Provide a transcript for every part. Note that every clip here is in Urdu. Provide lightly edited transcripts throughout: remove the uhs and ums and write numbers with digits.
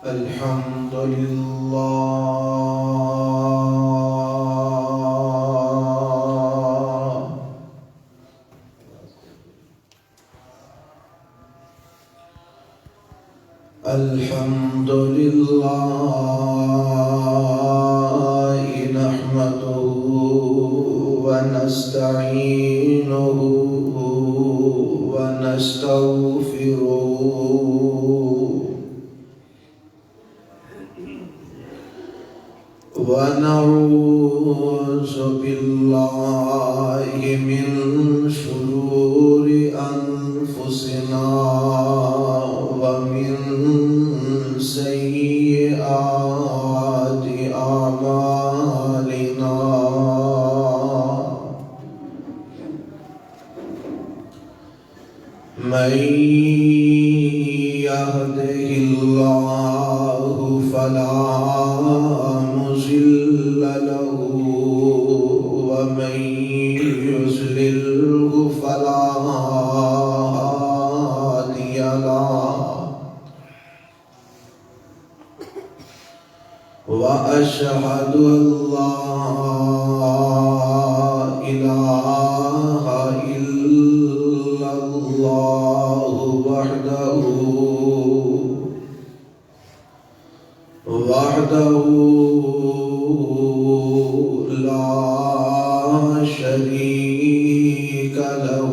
الحمد لله الحمد لله نحمده ونستعينه ونستغفره ونعوذ بالله من شرور أنفسنا ومن سيئات أعمالنا من يهده الله فلا مضل له ومن يضلله فلا هادي له وأشهد أن لا إله إلا الله وحده لا شريك له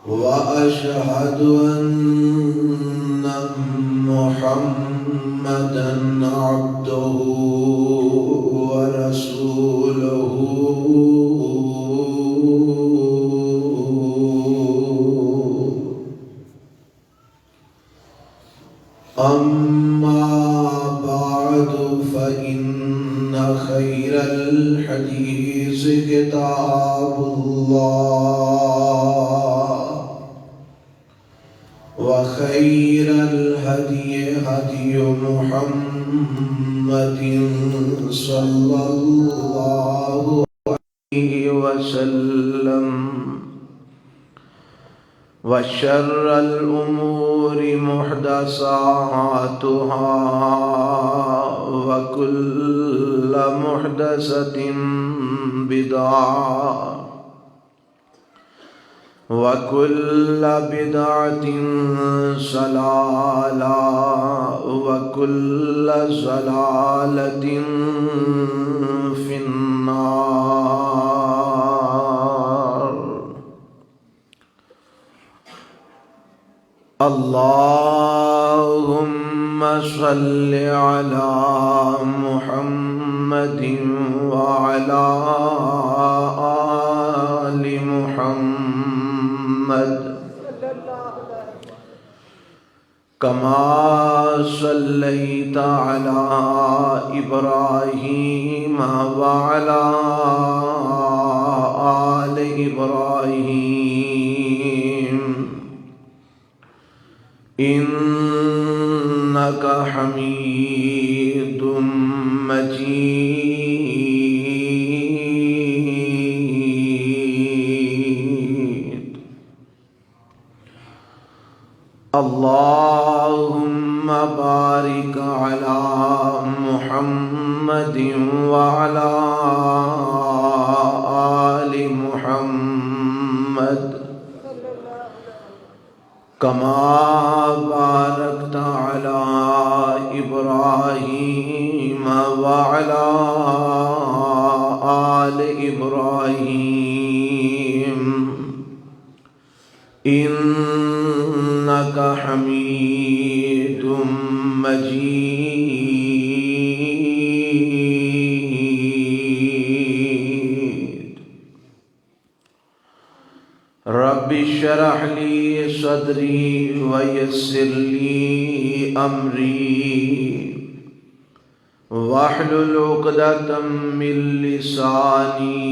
وأشهد أن محمدًا عبده ورسوله أما بعد فإن خير الحديث كتاب الله وخير الهدي هدي محمد صلى الله عليه وسلم وشر الأمور محدثاتها وكل محدثة بدعة وكل بدعة ضلالة وكل ضلالة في النار. اللهم صل على محمد وعلى آل محمد كما صليت على إبراهيم وعلى آل إبراهيم إنك حميد مجيد. اللهم بارك على محمد وعلى آل محمد كما باركت على إبراهيم وعلى آل إبراهيم إنك حميد مجيد. رب اشرح لي صدري ويسر لي أمري واحلل عقدة من لساني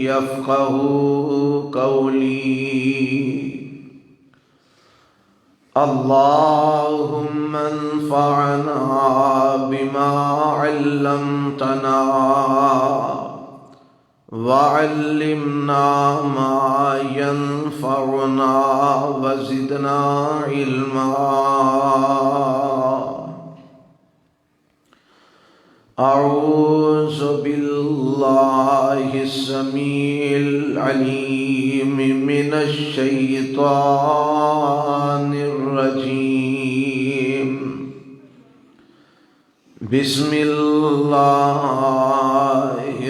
يفقه قولي. اللهم انفعنا بما علمتنا وعلمنا ما ينفعنا وزدنا علما أعوذ بالله السميع العليم من الشيطان الرجيم بسم الله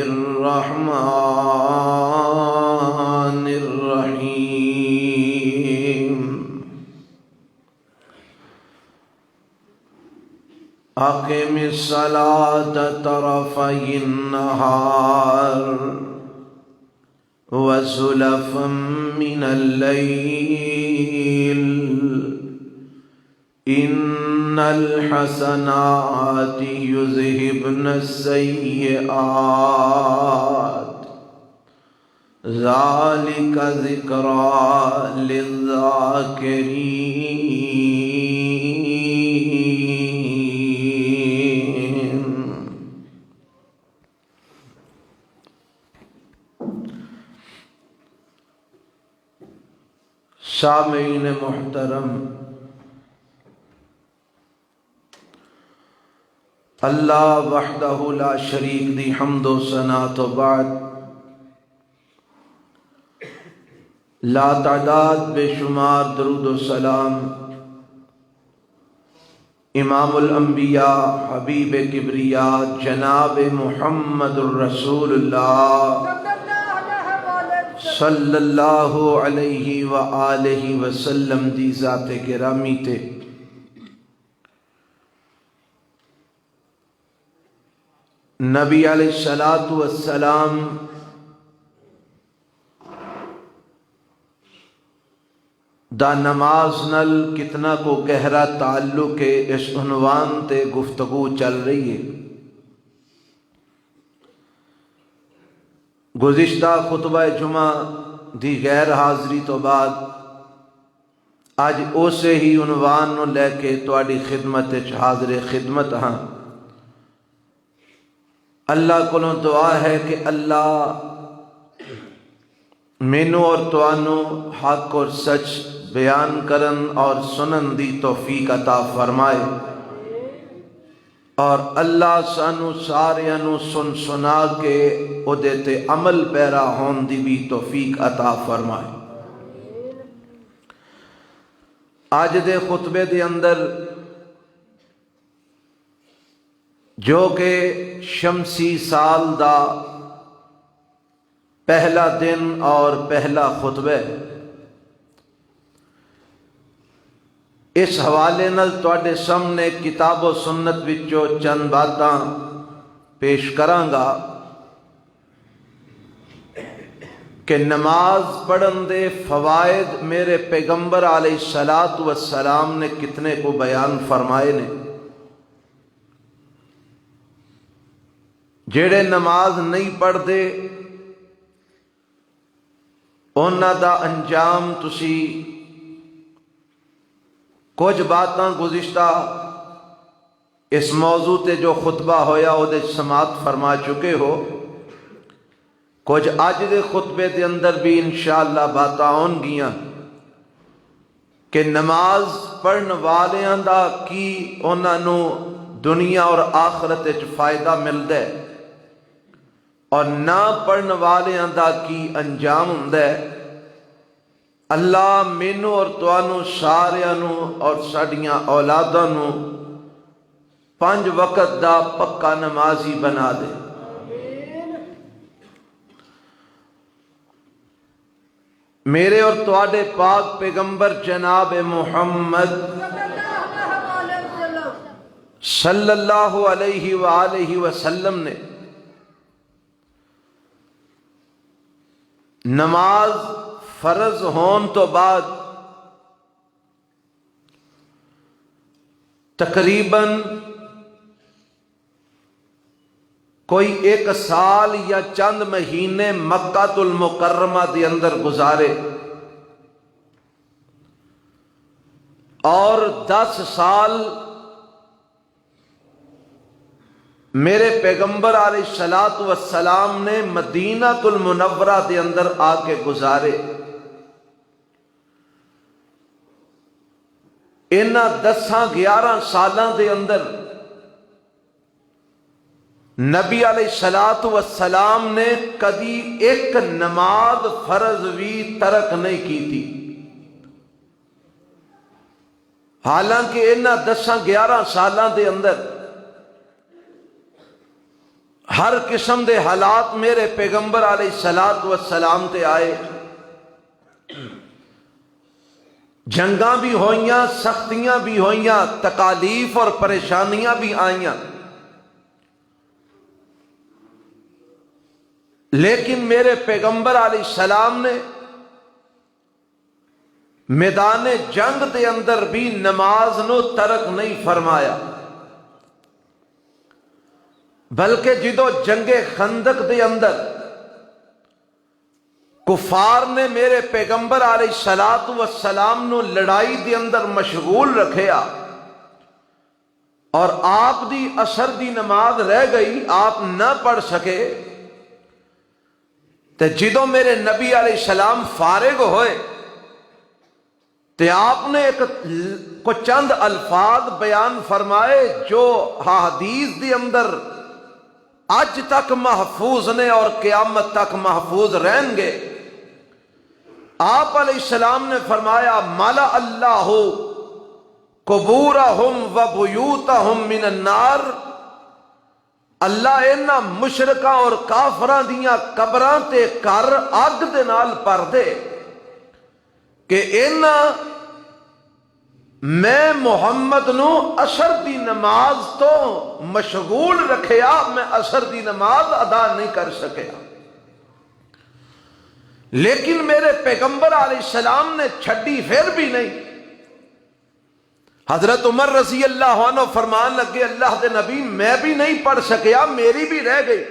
الرحمن الرحيم أقم الصلاة طرفي النهار وزلفا من الليل إن الحسنات يذهبن السيئات ذلك ذكرى للذاكرين. سامعین محترم، اللہ وحدہ لا شریک دی حمد و ثنا تو بعد لا تعداد بے شمار درود و سلام امام الانبیاء حبیب کبریاء جناب محمد الرسول اللہ صلی اللہ علیہ وآلہ وسلم دی ذات گرامی تے نبی علیہ السلام دا نماز نل کتنا کو گہرا تعلق ہے، اس عنوان تے گفتگو چل رہی ہے۔ گزشتہ خطبہ جمعہ دی غیر حاضری تو بعد آج اسے ہی عنوان نو لے کے تواڈی خدمت وچ حاضر خدمت ہاں۔ اللہ کو دعا ہے کہ اللہ مینوں اور توانوں حق اور سچ بیان کرن اور سنن دی توفیق عطا فرمائے، اور اللہ سانو ساریاں نو سن سنا کے او دے تے عمل پیرا ہون دی بھی توفیق عطا فرمائے۔ آج دے خطبے دے اندر جو کہ شمسی سال دا پہلا دن اور پہلا خطبہ، اس حوالے نال تواڈے سامنے کتاب و سنت وچوں چند باتاں پیش کراں گا کہ نماز پڑھن دے فوائد میرے پیغمبر علیہ السلام نے کتنے کو بیان فرمائے نے۔ جڑے نماز نہیں پڑھتے انہاں دا انجام تسی کچھ باتاں گزشتہ اس موضوع تے جو خطبہ ہویا او دے سماعت فرما چکے ہو، کچھ اج دے خطبے دے اندر بھی انشاءاللہ باتاں ہون گیاں کہ نماز پڑھن والیاں دا کی انہاں نو دنیا اور آخرت وچ فائدہ ملدا ہے، اور نہ پڑھن والیاں دا کی انجام ہوندا ہے۔ اللہ مینوں اور توانوں ساریاں نو اور ساڈیاں اولاداں نو 5 وقت دا پکا نمازی بنا دے۔ میرے اور تواڈے پاک پیغمبر جناب محمد صلی اللہ علیہ وآلہ وسلم نے نماز فرض ہون تو بعد تقریباً کوئی 1 سال یا چند مہینے مکہ المکرمہ دے اندر گزارے، اور 10 سال میرے پیغمبر علیہ الصلوۃ والسلام نے مدینہ المنورہ دے اندر آ کے گزارے. انہاں 10-11 سالاں دے اندر نبی علیہ الصلوۃ والسلام نے کدی ایک نماز فرض بھی ترک نہیں کی تھی. حالانکہ انہاں 10-11 سالاں دے اندر ہر قسم دے حالات میرے پیغمبر علیہ الصلوۃ والسلام تے آئے. جنگاں بھی ہوئیاں، سختیاں بھی ہوئیاں، تکالیف اور پریشانیاں بھی آئیاں، لیکن میرے پیغمبر علیہ السلام نے میدان جنگ دے اندر بھی نماز نو ترک نہیں فرمایا، بلکہ جدو جنگ خندق دے اندر کفار نے میرے پیغمبر علیہ الصلوۃ والسلام نو لڑائی دے اندر مشغول رکھیا اور آپ دی عصر دی نماز رہ گئی، آپ نہ پڑھ سکے، تے جدو میرے نبی علیہ السلام فارغ ہوئے تے آپ نے کو چند الفاظ بیان فرمائے جو حدیث دی اندر آج تک محفوظ نے اور قیامت تک محفوظ رہیں گے. آپ علیہ السلام نے فرمایا ملا اللہ قبورہم و بیوتہم من النار، اللہ انہاں مشرکاں اور کافراں دیاں قبراں تے گھر اگ دے نال بھر دے کہ انہاں میں محمد نو عصر دی نماز تو مشغول رکھیا، میں عصر دی نماز ادا نہیں کر سکیا. لیکن میرے پیغمبر علیہ السلام نے چھڈی پھر بھی نہیں. حضرت عمر رضی اللہ عنہ فرمان لگے اللہ دے نبی میں بھی نہیں پڑھ سکیا، میری بھی رہ گئی.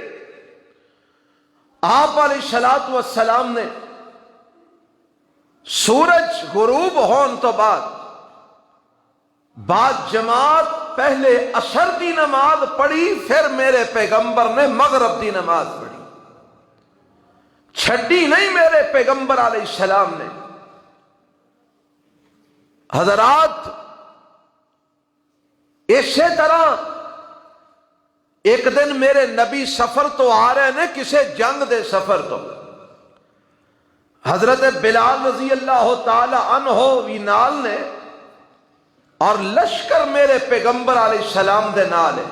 آپ علیہ الصلوۃ والسلام نے سورج غروب ہون تو بعد جماعت پہلے عصر دی نماز پڑھی، پھر میرے پیغمبر نے مغرب دی نماز پڑھی. چھڈی نہیں میرے پیغمبر علیہ السلام نے. حضرات اسی طرح ایک دن میرے نبی سفر تو آ رہے ہیں کسے جنگ دے سفر تو، حضرت بلال رضی اللہ تعالی عنہ بھی نال نے اور لشکر میرے پیغمبر علیہ السلام دے نال ہے.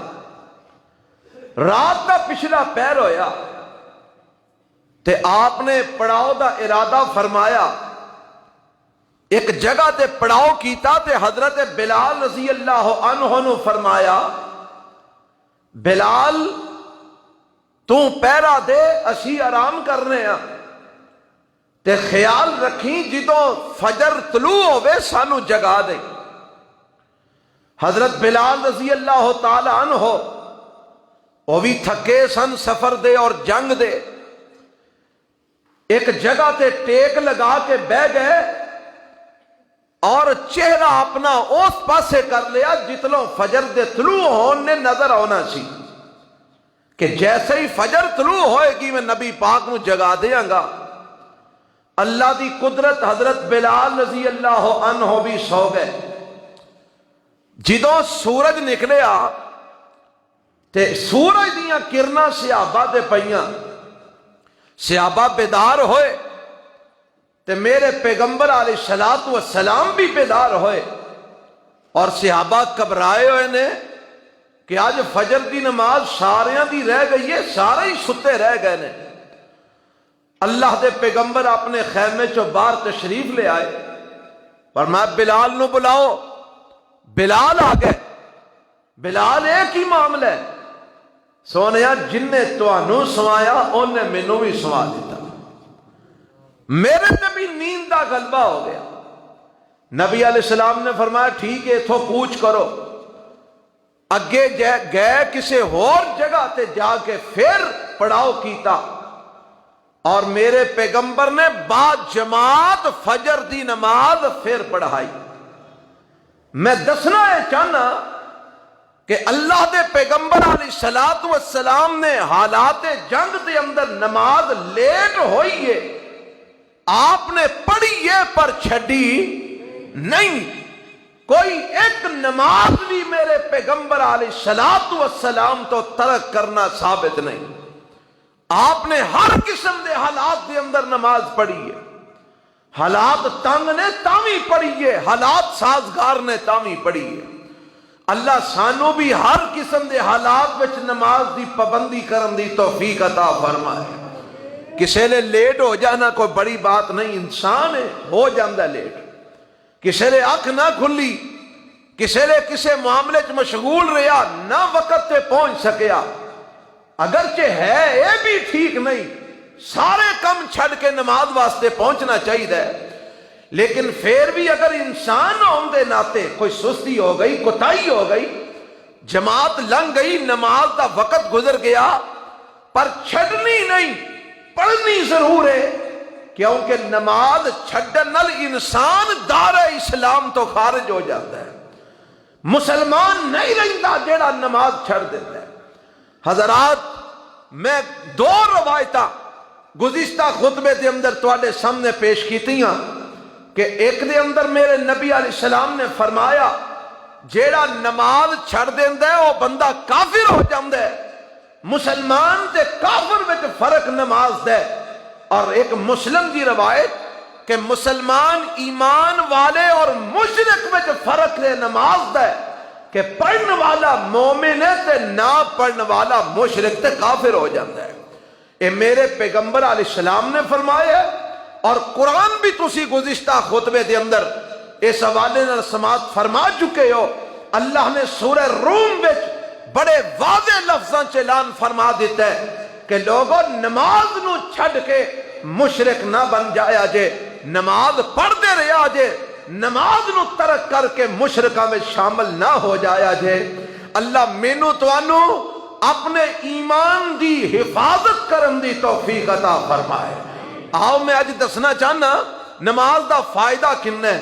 رات کا پچھلا پہر ہویا تے آپ نے پڑاؤ دا ارادہ فرمایا، ایک جگہ تے پڑاؤ کیتا تے حضرت بلال رضی اللہ عنہ نو فرمایا بلال تو پہرا دے، اسی آرام کرنے ہیں، تے خیال رکھیں جدوں فجر طلوع ہوئے سانو جگا دے. حضرت بلال رضی اللہ تعالی عنہ وہ بھی تھکے سن سفر دے اور جنگ دے، ایک جگہ تے ٹیک لگا کے بہ گئے اور چہرہ اپنا اس پاسے کر لیا جتنوں فجر دے طلوع ہون نے نظر آنا سی کہ جیسے ہی فجر طلوع ہوئے گی میں نبی پاک نو جگا دیاں گا. اللہ دی قدرت، حضرت بلال رضی اللہ عنہ بھی سو گئے. جدوں سورج نکلیا تے سورج دیاں کرنا صحابہ دے پئیاں، صحابہ بیدار ہوئے تے میرے پیغمبر علیہ الصلوۃ والسلام بھی بیدار ہوئے اور صحابہ گھبرائے ہوئے نے کہ آج فجر دی نماز ساریاں دی رہ گئی ہے، سارے ہی ستے رہ گئے نے. اللہ دے پیغمبر اپنے خیمے چو باہر تشریف لے آئے اور میں بلال نو بلاؤ. بلال آ گئے. بلال ایک ہی معاملہ ہے، سونیا جن نے تانوں سوایا ان نے مینوں بھی سوا دیتا. میرے تے بھی نیند دا غلبہ ہو گیا. نبی علیہ السلام نے فرمایا ٹھیک ہے اتھوں کوچ کرو. اگے گئے کسی اور جگہ تے جا کے پھر پڑاؤ کیتا اور میرے پیغمبر نے بعد جماعت فجر دی نماز پھر پڑھائی. میں دسنا ہے چاہنا کہ اللہ دے پیغمبر علیہ الصلوۃ والسلام نے حالات جنگ دے اندر نماز لیٹ ہوئی ہے، آپ نے پڑھی ہے پر چھڈی نہیں۔ کوئی ایک نماز بھی میرے پیغمبر علیہ الصلوۃ والسلام تو ترک کرنا ثابت نہیں۔ آپ نے ہر قسم دے حالات دے اندر نماز پڑھی ہے، حالات تنگ نے تاوی پڑھی ہے، حالات سازگار نے تاوی پڑھی ہے۔ اللہ سانو بھی ہر قسم دے حالات وچ نماز دی پابندی کرن دی توفیق عطا فرمائے۔ کسے لے لیٹ ہو جانا کوئی بڑی بات نہیں، انسان ہے، ہو جاندہ لیٹ۔ کسے لے اکھ نہ کھلی، کسے لے کسے معاملے چ مشغول رہا، نہ وقت تے پہنچ سکیا، اگرچہ ہے یہ بھی ٹھیک نہیں، سارے کم چھڑ کے نماز واسطے پہنچنا چاہیے، لیکن پھر بھی اگر انسان ہوندے ناتے کوئی سستی ہو گئی، کوتاہی ہو گئی، جماعت لنگ گئی، نماز دا وقت گزر گیا، پر چھڑنی نہیں، پڑھنی ضرور ہے، کیونکہ نماز چھڑن نال انسان دار اسلام تو خارج ہو جاتا ہے، مسلمان نہیں رہتا جیڑا نماز چھڑ دیتا ہے۔ حضرات، میں دو روایتاں گزشتہ خطبے دے اندر تواڈے سامنے پیش کیتیاں کہ ایک دے اندر میرے نبی علیہ السلام نے فرمایا جیڑا نماز چھڑ دیندا ہے وہ بندہ کافر ہو جاندا ہے، مسلمان تے کافر وچ فرق نماز دا ہے۔ اور ایک مسلم دی روایت کہ مسلمان ایمان والے اور مشرک وچ فرق ہے نماز دا ہے، کہ پڑھن والا مومن ہے تے نہ پڑھن والا مشرک تے کافر ہو جاتا ہے۔ اے میرے پیغمبر علیہ السلام نے فرمایا ہے، اور قرآن بھی تسی گزشتہ خطبے دے اندر اس حوالے نال سماعت فرما چکے ہو۔ اللہ نے سورہ روم وچ بڑے واضح لفظاں چ اعلان فرما دیتا ہے کہ لوگوں نماز نو چھڑ کے مشرک نہ بن جایا جے، نماز پڑھ دے رہا جے، نماز نو ترک کر کے مشرکاں میں شامل نہ ہو جایا جے۔ اللہ مینوں توانو اپنے ایمان دی حفاظت کرن دی توفیق عطا فرمائے۔ آؤ میں آج دسنا چاہنا نماز دا فائدہ کن ہے،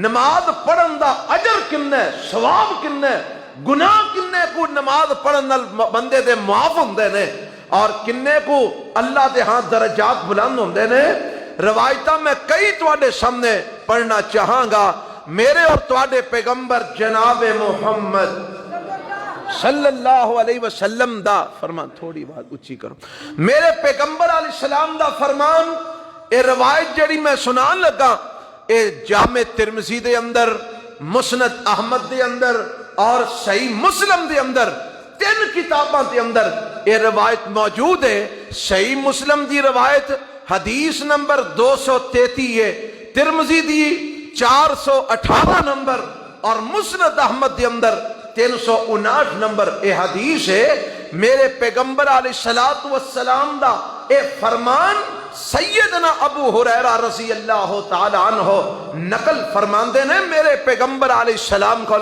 نماز پڑھن دا اجر کن ہے، ثواب کن ہے، گناہ کنے کو نماز پڑھن نال بندے دے معاف ہوندے نے، اور کنے کو اللہ دے ہاں درجات بلند ہوندے نے۔ روایتاں میں کئی تواڈے سامنے پڑھنا چاہاں گا۔ میرے اور تواڈے پیغمبر جناب محمد صلی اللہ علیہ وسلم دا فرمان، تھوڑی بات اچھی کرو، میرے پیغمبر علیہ السلام دا فرمان، اے روایت جڑی میں سنان لگا، اے جامع ترمذی دے اندر، مسند احمد دے اندر اور صحیح مسلم دے اندر، تین کتاباں دے اندر یہ روایت موجود ہے۔ صحیح مسلم دی روایت حدیث نمبر 233 ہے، ترمذی دی 418 نمبر، اور مسند احمد دے اندر 359 نمبر اے حدیث ہے۔ میرے پیغمبر علیہ الصلوۃ والسلام دا اے فرمان سیدنا ابو ہریرہ رضی اللہ تعالی عنہ نقل فرماندے نے۔ میرے پیغمبر علیہ السلام کو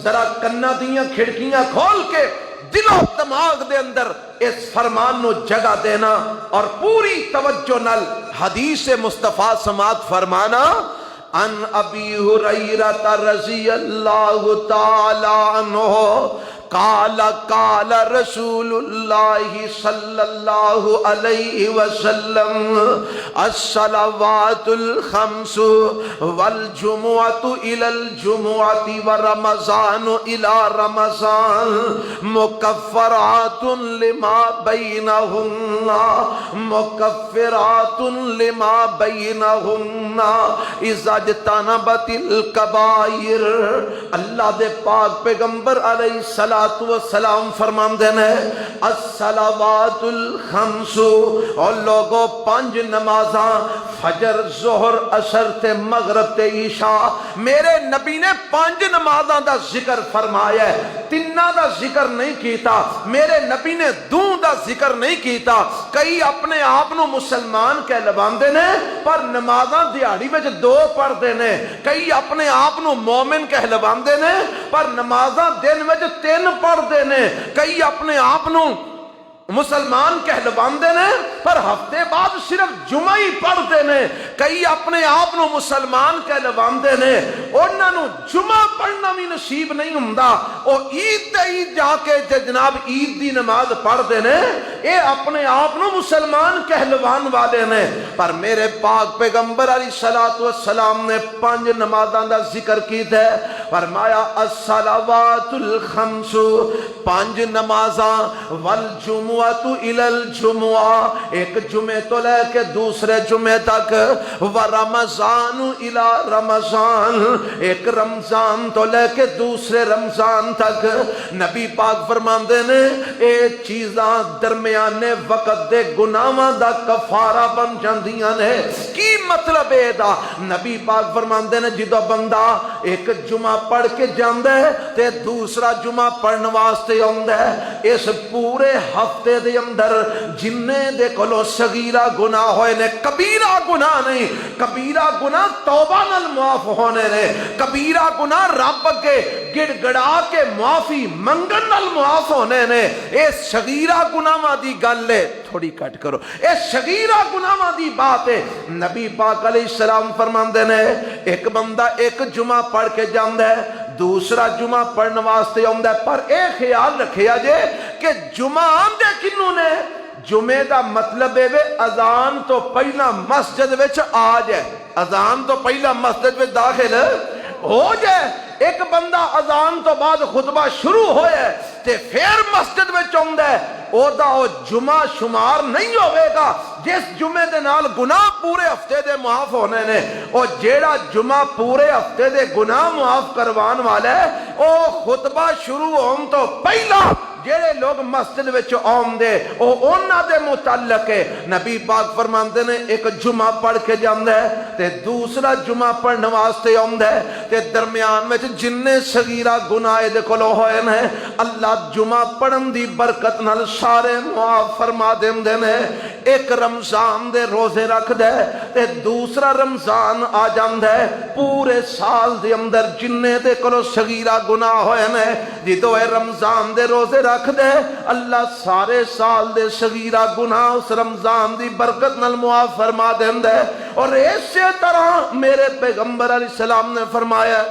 ذرا کنا دیاں کھڑکیاں کھول کے دل و دماغ دے اندر اس فرمان نو جگہ دینا اور پوری توجہ نال حدیث مصطفیٰ سماعت فرمانا۔ ان ابی ہریرہ رضی اللہ تعالی عنہ قال قال رسول اللہ صلی اللہ علیہ وسلم الصلوات الخمس والجمعۃ الی الجمعۃ ورمضان الی رمضان مکفرات لما بینہن مکفرات لما بینہن اذا اجتنبت الکبائر۔ اللہ دے پاک پیغمبر علیہ السلام والسلام فرماندے نے الصلوات الخمس، اور لوگوں پانچ نمازاں فجر ظہر عصر تے مغرب تے عشاء، میرے نبی نے پانچ نمازاں دا ذکر فرمایا ہے، تیناں دا ذکر نہیں کیتا، میرے نبی نے دوں دا ذکر نہیں کیتا۔ کئی اپنے آپ نو مسلمان کہلواندے نے پر نمازاں دیہڑی وچ دو پڑھدے نے، کئی اپنے آپ نو مومن کہلواندے نے پر نمازاں دن وچ تین پڑھدے نے، کئی اپنے آپ نو مسلمان کہلواندے نے پر ہفتے بعد صرف جمعہ ہی پڑھتے نے. کئی اپنے آپ نو مسلمان کہلواندے نے انہاں نو جمعہ پڑھنا بھی نصیب نہیں ہوندا. او عید تے عید جا کے تے جناب عید دی نماز پڑھتے نے. اے اپنے آپ نو مسلمان کہلوان والے نے. پر میرے پاک پیغمبر علیہ الصلوۃ والسلام نے 5 نمازاں دا ذکر کیتا ہے. فرمایا الصلوات الخمس 5 نمازاں والجمعہ تو الی الجمعہ ایک جمعے تو لے کے دوسرے جمعے تک ورمضان الی رمضان ایک رمضان تو لے کے دوسرے رمضان تک. نبی پاک فرماندے نے اے چیزاں درمیانے وقت دے گناہاں دا کفارہ بن جاندیاں نے. کی مطلب اے دا؟ نبی پاک فرماندے نے جدو بندہ ایک جمعہ پڑھ کے جاندا ہے تے دوسرا جمعہ پڑھن واسطے آندا ہے اس پورے ہفتے دے اندر جننے دے کولو صغیرہ گناہ ہوئے نے کبیرہ گناہ نہیں. کبیرہ گناہ توبہ نال معاف ہونے نے. کبیرہ گناہ رب کے گڑ گڑا کے معافی منگن نال معاف ہونے نے. اے صغیرہ گناہ دی گل ہے تھوڑی کٹ کرو. اے صغیرہ گناہ دی بات ہے. نبی پاک علیہ السلام فرماندے نے ایک بندہ ایک جمعہ پڑھ کے جاندا ہے دوسرا جمعہ پڑھن واسطے آندا ہے. پر اے خیال رکھیا جے کہ جمعہ آندے کنوں نے؟ جمعے دا مطلب ہے اذان تو پہلا مسجد وچ آ جائے. اذان تو پہلا مسجد وچ داخل ہو جائے. ایک بندہ اذان تو بعد خطبہ شروع ہوئے تے پھر مسجد وچ آندا ہے او دا او جمعہ شمار نہیں ہوئے گا جس جمعے دے نال گناہ پورے ہفتے دے معاف ہونے نے. او جیڑا جمعہ پورے ہفتے دے گناہ معاف کروان والا ہے او خطبہ شروع ہون تو پہلا جیڑے لوگ مسجد وچ آندے او انہاں دے متعلق ہے. نبی پاک فرماندے نے ایک جمعہ پڑھ کے جاندا ہے تے دوسرا جمعہ پڑھن واسطے آندا ہے تے درمیان وچ جننے صغیرہ گناہ دے کولو ہوئے نے اللہ جمعہ پڑھن دی برکت نال سارے معاف فرما دیندے نے. ایک رمضان دے روزے رکھ دے تے دوسرا رمضان آ جاندا ہے پورے سال دے اندر جننے دے کولو صغیرہ گناہ ہوئے نے جدوں اے رمضان دے روزے رکھ دے اللہ سارے سال دے صغیرہ گناہ اس رمضان دی برکت نال معاف فرما دیندا ہے. اور اسی طرح میرے پیغمبر علیہ السلام نے فرمایا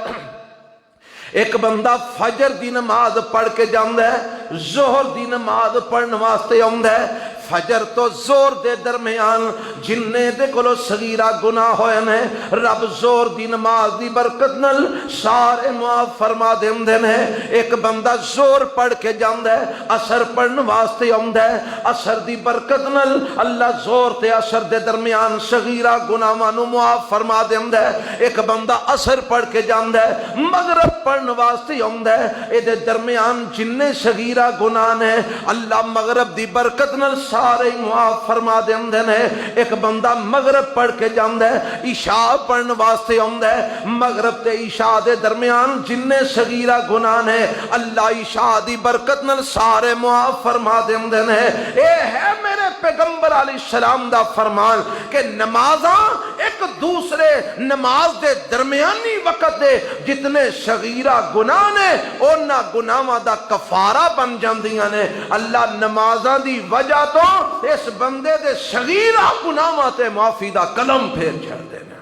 ایک بندہ فجر دی نماز پڑھ کے جاندا ہے ظہر دی نماز پڑھن واسطے آندا ہے. فجر تو زور دے درمیان جننے دے کولو صغیرہ گناہ ہوئے نے رب زور دی نماز دی برکت نال سارے معاف فرما دیندے نے. ایک بندہ زور پڑھ کے جاندا ہے اثر پڑھن واسطے آندا ہے اثر دی برکت نال اللہ زور تے اثر دے درمیان صغیرہ گناہاں نو معاف فرما دیندا ہے. ایک بندہ اثر پڑھ کے جاندا ہے مغرب پڑھن واسطے آندا ہے اے دے درمیان جننے صغیرہ گناہ نے اللہ مغرب دی برکت نال سارے معاف فرما دیندے نے. ایک بندہ مغرب پڑھ کے جاندا ہے عشاء پڑھن واسطے آندا ہے مغرب تے عشاء دے درمیان جننے صغیرہ گناہ نے اللہ عشاء دی برکت نال سارے معاف فرما دیندے نے. اے ہے میرے پیغمبر علیہ السلام دا فرمان کہ نمازاں ایک دوسرے نماز دے درمیانی وقت دے جتنے صغیرہ گناہ نے انہاں گناہاں دا کفارہ بن جاندیاں نے. اللہ نمازاں دی وجہ تو اس بندے دے صغیرہ گناہاں تے معافی دا قلم پھیر چھڑ دینا.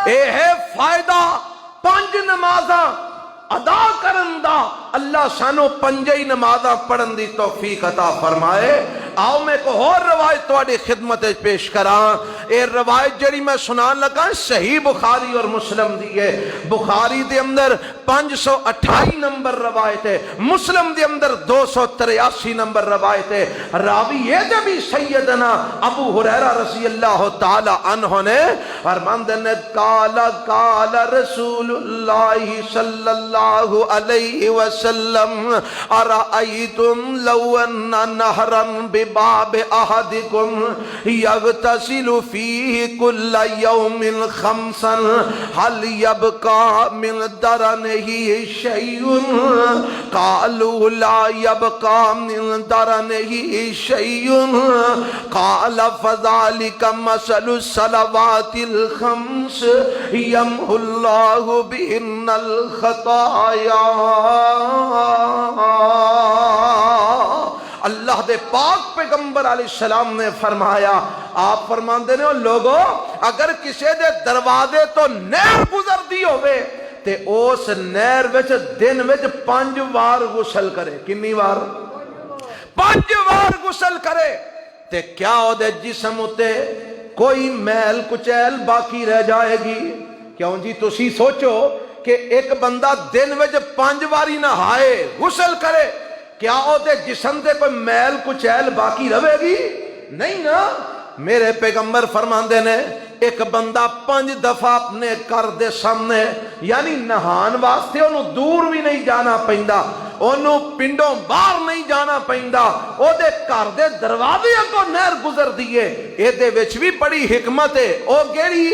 اے ہے فائدہ 5 نمازاں ادا کرن دا. اللہ سانو 5 نمازاں پڑھن دی توفیق عطا فرمائے. آؤ میں کو اور روایت تواڈی خدمت پیش کراں. اے روایت جڑی میں سنان لگا صحیح بخاری اور مسلم دی ہے. بخاری دے اندر 528 نمبر روایت ہے مسلم دے اندر 283 نمبر روایت ہے. راوی یہ دے بھی سیدنا ابو ہریرہ رضی اللہ تعالی عنہ نے فرماندے نے قال رسول اللہ صلی اللہ علیہ وسلم ارائیتم لو ان نہرا بباب احدکم یغتسل فیہ کل یوم 5 هل یبقى من درنہ شیء قالوا لا يبقى من درنہ شیء قال فذلك مثل الصلوات الخمس یمحو اللہ بہن الخطایا. اللہ دے پاک پیغمبر علیہ السلام نے فرمایا، آپ فرماندے نے لوگو اگر کسی دے دروازے تو نہر گزر دی ہوئے تے اس نہر وچ دن وچ 5 وار غسل کرے، کنی وار؟ 5 وار غسل کرے تے کیا او دے جسم اتے کوئی میل کچیل باقی رہ جائے گی؟ کیوں جی تسی سوچو کہ ایک بندہ دن وچ 5 واری نہائے غسل کرے، کیا او دے جسم دے کوئی میل کچیل باقی رہے گی؟ نہیں نا۔ میرے پیغمبر فرماندے نے ایک بندہ 5 دفعہ اپنے گھر دے سامنے یعنی نہان واسطے انہوں دور بھی نہیں جانا پیندا، انہوں پنڈوں باہر نہیں جانا پیندا، او دے گھر دے دروازے کو نہر گزر دیئے۔ اے دے وچ بھی بڑی حکمت ہے، او گیڑی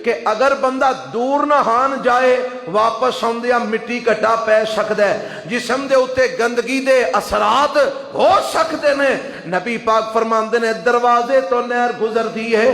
کہ اگر بندہ دور نہان جائے واپس آندیا مٹی کٹا پہ سکتا ہے، جسم دے اتے گندگی دے اثرات ہو سکتے نے۔ نبی پاک فرماندے نے دروازے تو نہر گزر دی ہے،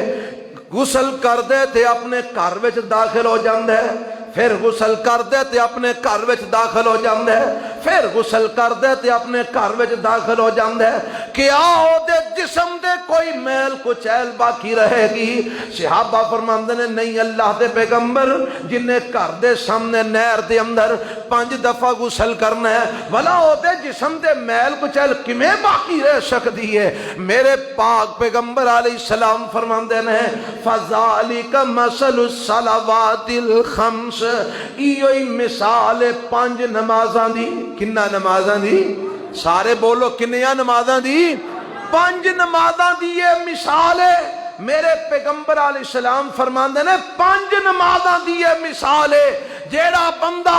غسل کر دے تے اپنے گھر وچ داخل ہو جاندا ہے، پھر غسل کر دے تے اپنے گھر وچ داخل ہو جاندا ہے، پھر غسل کر دے تے اپنے گھر وچ داخل ہو جاندا ہے۔ کیا او دے جسم دے کوئی میل کچیل باقی رہے گی؟ صحابہ فرماندے نے نہیں اللہ دے پیغمبر، جن نے گھر دے سامنے نہر دے اندر 5 دفعہ غسل کرنا ہے بھلا او دے جسم دے میل کچیل کیویں باقی رہ سکتی ہے؟ میرے پاک پیغمبر علیہ السلام فرماندے نے فذالک مثل الصلوات الخمس، ایوئی مثال 5 نمازاں دی۔ کنہ نمازاں دی؟ سارے بولو کنیاں نمازاں دی؟ 5 نمازاں دی یہ مثال ہے۔ میرے پیغمبر علیہ السلام فرماندے نے 5 نمازاں دی یہ مثال ہے، جیڑا بندہ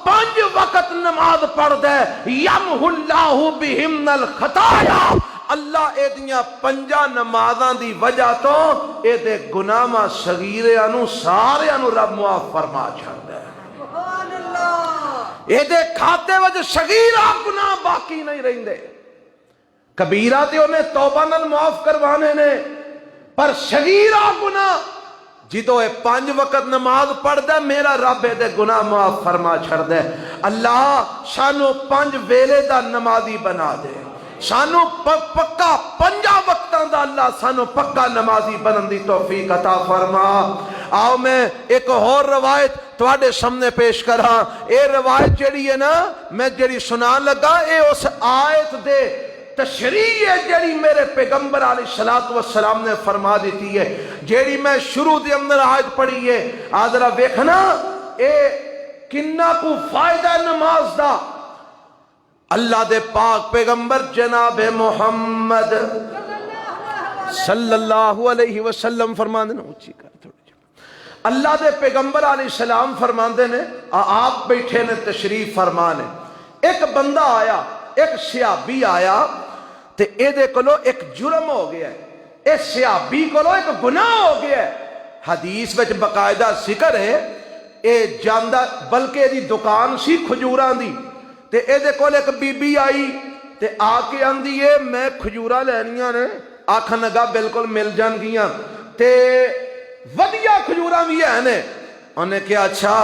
5 وقت نماز پڑھ دے یمح اللہ بہن الخطایا، اللہ اے دیاں 5 نمازاں دی وجہ تو اے دے گناہ صغیرے انو سارے انو رب معاف فرما چھڑ دے۔ اے دے کھاتے وجہ صغیرہ گناہ باقی نہیں رہن دے، کبیرہ تے انہیں توبہ نال معاف کروانے نے، پر صغیرہ گناہ جدو اے 5 وقت نماز پڑھ دے میرا رب اے دے گناہ معاف فرما چھڑ دے۔ اللہ سانو 5 ویلے دا نمازی بنا دے، سانو پکا 5 وقتاں دا اللہ سانو پکا نمازی بنن دی توفیق عطا فرما۔ آؤ میں ایک اور روایت تواڈے سامنے پیش کراں۔ اے روایت جڑی ہے نا میں جڑی سنان لگا اے اس آیت دے تشریح ہے جڑی میرے پیغمبر علیہ السلام نے فرما دیتی ہے، جڑی میں شروع دے اندر آیت پڑھی ہے۔ آدھرا ویکھنا اے کنہ کو فائدہ نماز دا۔ اللہ دے پاک پیغمبر جناب محمد صلی اللہ علیہ وسلم فرماندے نے، اونچی کر تھوڑی، اللہ دے پیغمبر علیہ السلام فرماندے نے، آپ بیٹھے نے تشریف فرمانے، ایک بندہ آیا، ایک صحابی آیا تے اے دے کولو ایک جرم ہو گیا ہے، اے صحابی کولو ایک گناہ ہو گیا ہے۔ حدیث وچ باقاعدہ ذکر ہے اے جاندہ بلکہ دی دکان سی کھجوران دی، تے اے دے کول ایک بی بی آئی تے آ کے آندی ہے میں کھجورا لینیاں نے، آکھن لگا بالکل مل جان گیاں تے ودیا کھجورا بھی ہے نے۔ انہیں کہا اچھا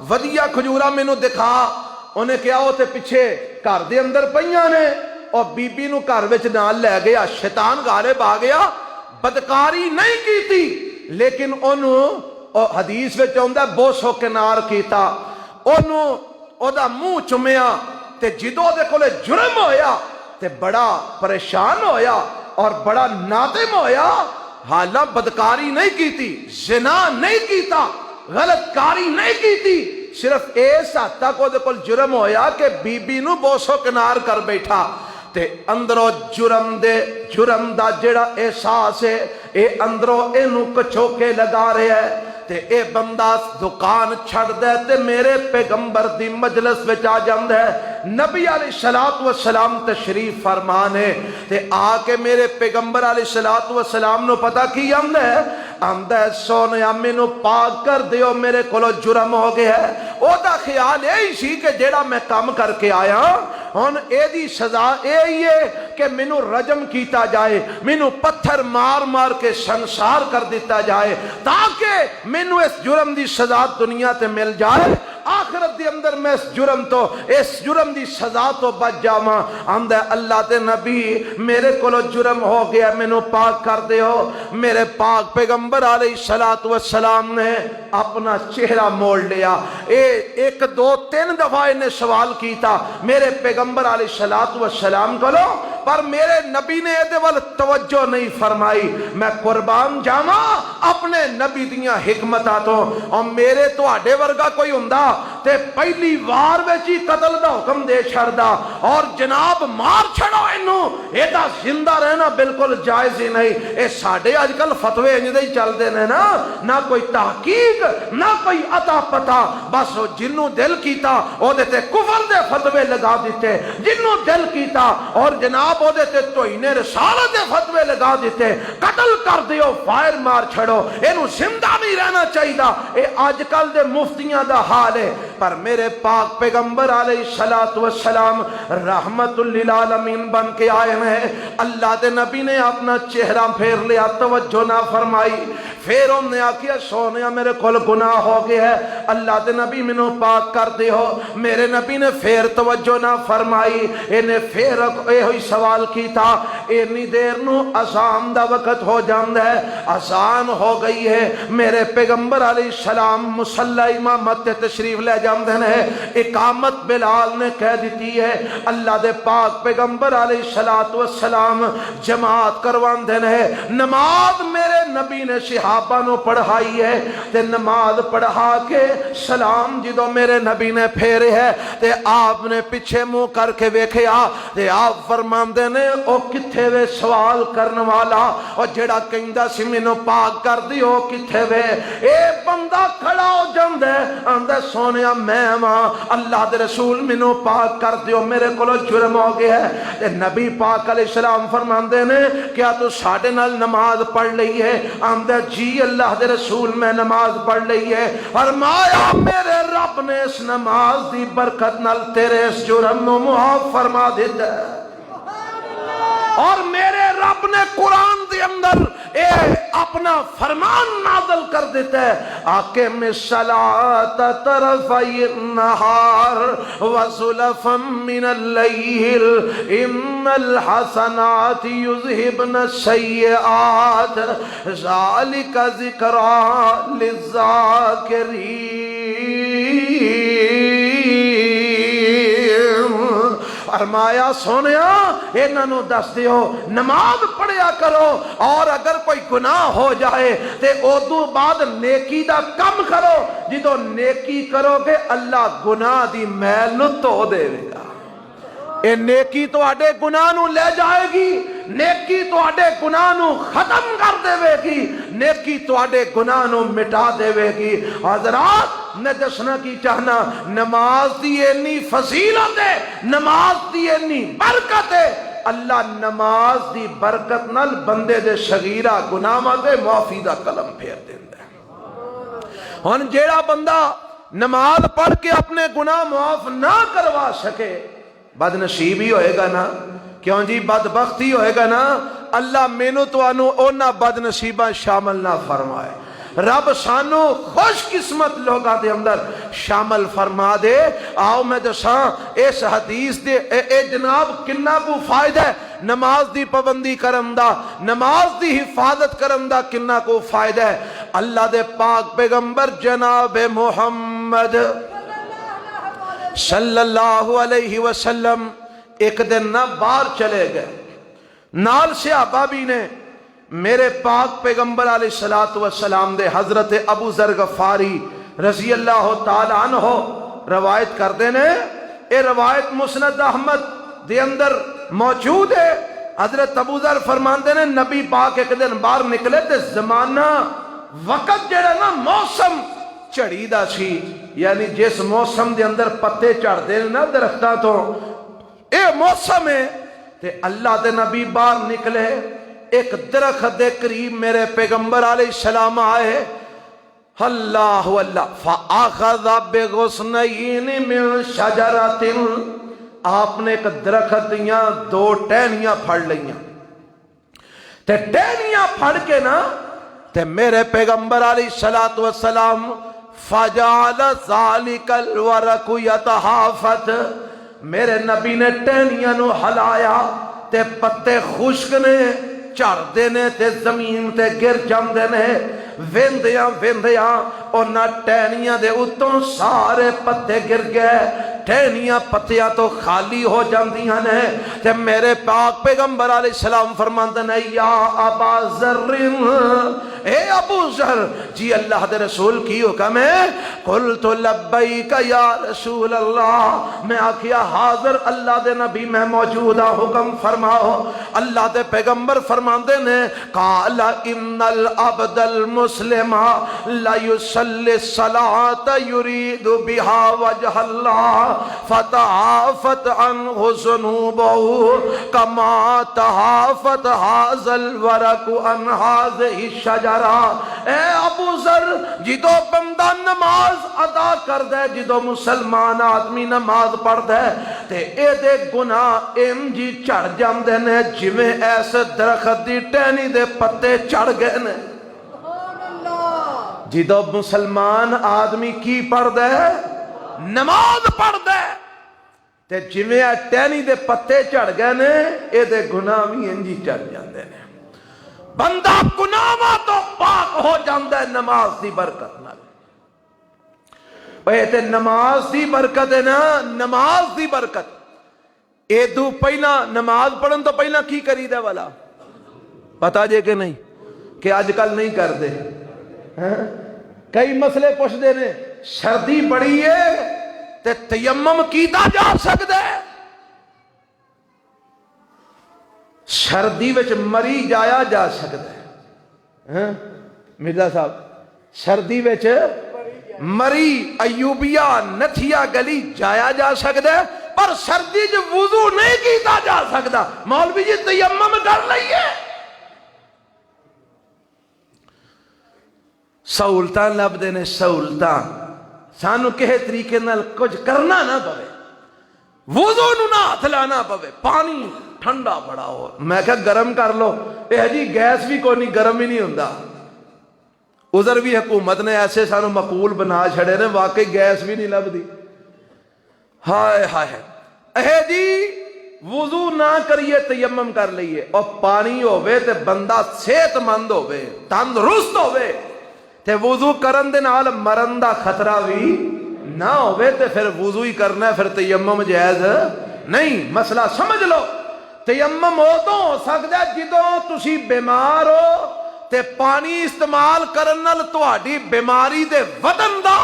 ودیا کھجورا میں نو دکھا، انہیں کہا ہوتے پیچھے گھر دے اندر پئیاں نے، اور بی بی نو گھر وچ نال لے گیا، شیطان غالب آ گیا، بدکاری نہیں کیتی لیکن انہوں حدیث وچ آندا بوسو کنار کیتا، انہوں او دا منہ چمیا تے جدو دے کولے جرم ہویا تے بڑا پریشان ہویا اور بڑا نادم ہویا۔ حالہ بدکاری نہیں کیتی، زنا نہیں کیتا، غلط کاری نہیں کیتی، صرف ایسا تک او دے کول جرم ہویا کہ بی بی نو بوسو کنار کر بیٹھا تے اندرو جرم دا جڑا احساس ہے اے اندرو اینو کچھوکے لگا رہے ہے تے اے بندہ دکان چھڑ دے تے میرے پیغمبر دی مجلس وچ آ جاندے نبی علیہ السلام تشریف فرمانے تے آ کے میرے پیغمبر علیہ السلام نو پتہ کی آمدہ ہے سونیا مینو پاک کر دیو میرے کولو جرم ہو گیا ہے۔ او دا خیال یہی سی کہ جیڑا میں کام کر کے آیا ہن اے دی سزا اے ہی ہے کہ مینو رجم کیتا جائے، مینو پتھر مار مار کے سنسار کر دیتا جائے تاکہ مینو اس جرم دی سزا دنیا تے مل جائے، آخرت دے اندر میں اس جرم دی سزا تو بچ جاواں۔ آندا اللہ دے نبی میرے کولو جرم ہو گیا، مینوں پاک کر دیو۔ میرے پاک پیغمبر علیہ الصلوۃ والسلام نے اپنا چہرہ موڑ لیا۔ ایک دو تین دفعہ انہیں سوال کیتا میرے پیغمبر علیہ الصلوۃ والسلام کولو، پر میرے نبی نے یہ وال توجہ نہیں فرمائی۔ میں قربان جاواں اپنے نبی دیاں حکمتاں تو، اور میرے تواڈے ورگا کوئی ہوندا تے پہلی وار وچ ہی قتل دا حکم دے چھڑدا اور جناب مار چھڑو اینوں، ایڈا زندہ رہنا بالکل جائز ہی نہیں۔ اے ساڈے اج کل فتوے انج دے ہی چلدے نے نا، نہ کوئی تحقیق نہ کوئی عطا پتہ، بس جنوں دل کیتا او دے تے کفر دے فتوے لگا دیتے، جنوں دل کیتا اور جناب او دے تے توہین رسالت دے فتوے لگا دیتے، قتل کر دیو، فائر مار چھڑو، اینوں زندہ نہیں رہنا چاہیے۔ اے آج کل دے مفتیاں دا حال ہے، پر میرے پاک پیغمبر علیہ الصلوۃ والسلام رحمت للعالمین بن کے آئے ہیں۔ اللہ دے نبی نے اپنا چہرہ پھیر لیا، توجہ نہ فرمائی۔ پھر انہوں نے آکھیا سونیا میرے کول گناہ ہو گیا ہے، اللہ دے نبی مینوں پاک کر دیو۔ میرے نبی نے پھر توجہ نہ فرمائی، انہیں پھر یہ ہوئی سوال کیتا، اتنی دیر نو اذان دا وقت ہو جاندا ہے، اذان ہو گئی ہے۔ میرے پیغمبر علیہ السلام مصلی امامت تے تشریف لے جاندے ہیں، اقامت بلال نے کہہ دیتی ہے۔ اللہ دے پاک پیغمبر علیہ الصلوۃ والسلام جماعت کرواندے ہیں۔ نماز میرے نبی نے صحابہ نو پڑھائی ہے، تے نماز پڑھا کے سلام جدو میرے نبی نے پھیرے ہے تے آپ نے پیچھے منہ کر کے ویکھیا تے آپ فرماندے نے او کتھے وے سوال کرن والا، او جڑا کہندا سی مینوں پاک کر دیو کتھے وے؟ اے بندہ کھڑا ہو جاندا ہے، آندا سونیا میں ماں اللہ دے رسول مینوں پاک کر دیو، میرے کولو جرم ہو گیا ہے۔ تے نبی پاک علیہ السلام فرماندے نے کیا تو ساڈے نال نماز پڑھ لئی ہے؟ آندا جی اللہ دے رسول میں نماز پڑھ لئی ہے۔ فرمایا میرے رب نے اس نماز دی برکت نال تیرے اس جرم نو معاف فرما دیتا ہے، اور میرے رب نے قرآن دے اندر اپنا فرمان نازل کر دیتا ہے، اقم الصلاۃ طرفی النہار وزلفا من اللیل ان الحسنات یذہبن السیئات ذالک ذکری للذاکرین۔ فرمایا سونیا انہوں دس دیو نماز پڑھیا کرو، اور اگر کوئی گناہ ہو جائے تے ادو بعد نیکی دا کم کرو، جدو نیکی کرو گے اللہ گناہ دی میل نو دھو دے گا۔ اے نیکی تو آڈے گناہ نو لے جائے گی، نیکی تو آڈے گناہ نو ختم کر دے گی، نیکی تو آڈے گناہ نو مٹا دے گی۔ حضرات میں دسنا کی چاہنا، نماز دی اتنی فضیلت ہے، نماز دی اتنی برکت ہے، اللہ نماز دی برکت نال بندے دے صغیرہ گناہاں دے معافی دا قلم پھیر دیندا ہے۔ ہن جیڑا بندہ نماز پڑھ کے اپنے گناہ معاف نہ کروا سکے بد نصیب ہی ہوئے گا نا، کیوں جی بدبخت ہی ہوئے گا نا۔ اللہ مینوں تانوں اونا بد نصیباں شامل نہ فرمائے، رب سانو خوش قسمت لوگاں دے اندر شامل فرما دے۔ آؤ میں دساں اس حدیث دے اے جناب کنا کو فائدہ ہے نماز دی پابندی کرن دا، نماز دی حفاظت کرن دا کنا کو فائدہ ہے۔ اللہ دے پاک پیغمبر جناب محمد صلی اللہ علیہ وسلم ایک دن نہ باہر چلے گئے، نال صحابہ بھی نے میرے پاک پیغمبر علیہ الصلوۃ والسلام دے حضرت ابو ذر غفاری رضی اللہ تعالی عنہ روایت کردے نے۔ اے روایت مسند احمد دے اندر موجود ہے۔ حضرت ابو ذر فرماندے نے نبی پاک ایک دن باہر نکلے تے زمانہ وقت جڑا نا موسم چڑی دا سی، یعنی جس موسم دے اندر پتے چڑھ دے نا درختاں تو، اے موسم ہے تے اللہ دے نبی باہر نکلے، ایک درخت دے قریب میرے پیغمبر علیہ السلام آئے، اللہ اللہ فَأَخَذَ بِغُصْنَيْنِ مِنْ شَجَرَةٍ، آپ نے ایک درخت دیاں دو ٹہنیاں پھڑ لئیاں، تے ٹہنیاں پھڑ کے نا تے میرے پیغمبر علیہ السلام فجعل ذلك الورق يتهافت، میرے نبی نے ٹہنیاں نو ہلایا تے پتے خشک نے جھڑدے نے تے زمین تے گر جاندے نے، ویندیاں ویندیاں انہاں ٹہنیاں دے اتوں سارے پتے گر گئے، ٹہنیاں پتیاں تو خالی ہو جاندیاں نے، تے میرے پاک پیغمبر علیہ السلام فرماندے نے یا ابا ذر، اے ابو ذر جی اللہ دے رسول کی حکم ہے؟ قلت لبیک یا رسول اللہ، میں آکھیا حاضر اللہ دے نبی میں موجودہ، حکم فرماؤ۔ اللہ دے پیغمبر فرماندے نے قال ان العبد المسلم لا يصلي الصلاة يريد بها وجه الله فتعافت عنه ذنوبه كما تعافت هذا الورق عن هذه الشجرة۔ اے ابو ذر جدو بندہ نماز ادا کر دے، جدو مسلمان آدمی نماز پڑھ دے تے اے دے گناہ انجی چڑھ جاندے نے جویں ایسے درخت دی ٹہنی دے پتے چڑھ گئے نے۔ جدو مسلمان آدمی کی پڑھ دے؟ نماز پڑھ دے تے جویں ٹہنی دے پتے چڑھ گئے نے، اے دے گناہ بھی انجی چڑھ جاندے نے۔ بندہ گناہاں تو پاک ہو جاندہ ہے نماز دی برکت نال۔ تے نماز دی برکت ہے نا، نماز دی برکت۔ اے دو پہلا نماز پڑھن تو پہلا کی کری دے والا پتا جے کہ نہیں؟ کہ آج کل نہیں کر دے، کئی مسئلے پوچھ دے نے، سردی بڑی ہے تے تیمم کیتا جا سکتا ہے؟ سردی وچ مری جایا جا سکتا ہے؟ مرزا صاحب سردی وچ مری ایوبیا نتھیا گلی جایا جا سکتا ہے، پر سردی جو وضو نہیں کیتا جا سکتا۔ مولوی جی تیمم کر لئیے۔ سہولتاں لب دے نے، سہولتاں سانو کہے طریقے نال کچھ کرنا نہ پوے، وضو نو نہ ہاتھ لانا پوے، پانی ٹھنڈا بڑا ہو، میں کہا گرم کر لو، اے جی گیس بھی کوئی نہیں، گرم ہی نہیں ہوندا۔ ادھر بھی حکومت نے ایسے سانو مقبول بنا چھڑے نے، واقعی گیس بھی نہیں لب دی۔ ہائے ہائے، اے جی وضو نہ کریے تیمم کر لئیے، اور پانی ہوئے تے بندہ صحت مند ہوئے، تندرست ہوئے تے وضو کرن دے نال مرن دا خطرہ بھی نہ ہوئے تے پھر وضو ہی کرنا ہے، پھر تیمم جائز نہیں۔ مسئلہ سمجھ لو، تیمم ہو تو ہو سکتا ہے جدو تسی بیمار ہو تے پانی استعمال کرن نال تہاڈی بیماری دے ودن دا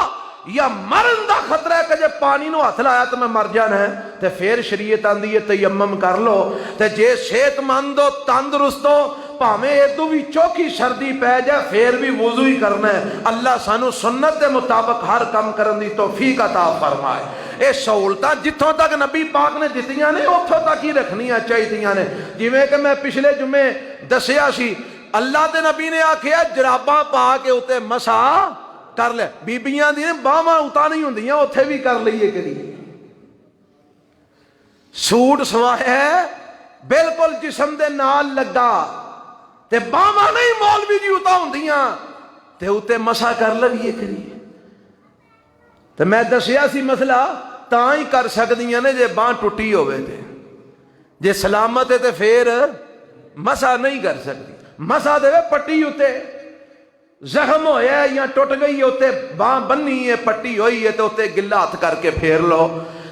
یا مرن دا خطرہ ہے کہ جے پانی نو ہاتھ لایا تو میں مر جانا ہے، تے پھر شریعت آندی ہے تیمم کر لو۔ تے جے صحت مند ہو تندرست ہو، پاویں ادو بھی چوکھی سردی پہ جائے پھر بھی وضو ہی کرنا ہے۔ اللہ سانو سنت دے مطابق ہر کام کرن دی توفیق عطا فرمائے۔ اے سہولتاں جتھوں تک نبی پاک نے دتیاں نے اتھوں تک ہی رکھنیاں چاہیدیاں نے۔ جویں کہ میں پچھلے جمعے دسیا سی، اللہ دے نبی نے آکھیا جراباں پا کے اوتے مسا کر لے، بیبیاں دی باہواں اتا نہیں ہوندیاں، اوتھے بھی کر لئیے کریے۔ سوٹ سوایا ہے بالکل جسم دے نال لگا تے باہواں نہیں مولوی جی اتا ہوندیاں تے اوتے مسا کر لئیے کریے۔ تے میں دسیا سی مسئلہ تاں ہی کر سکدیاں نے جے باں ٹوٹی ہوئے تھے، جے سلامت ہے تے پھر مسا نہیں کر سکتی۔ مسا دے پٹی ہوتے زخم ہویا ہے یا ٹوٹ گئی ہوتے باں بنی ہے پٹی ہوئی ہے تو ہوتے گلہ ہاتھ کر کے پھیر لو،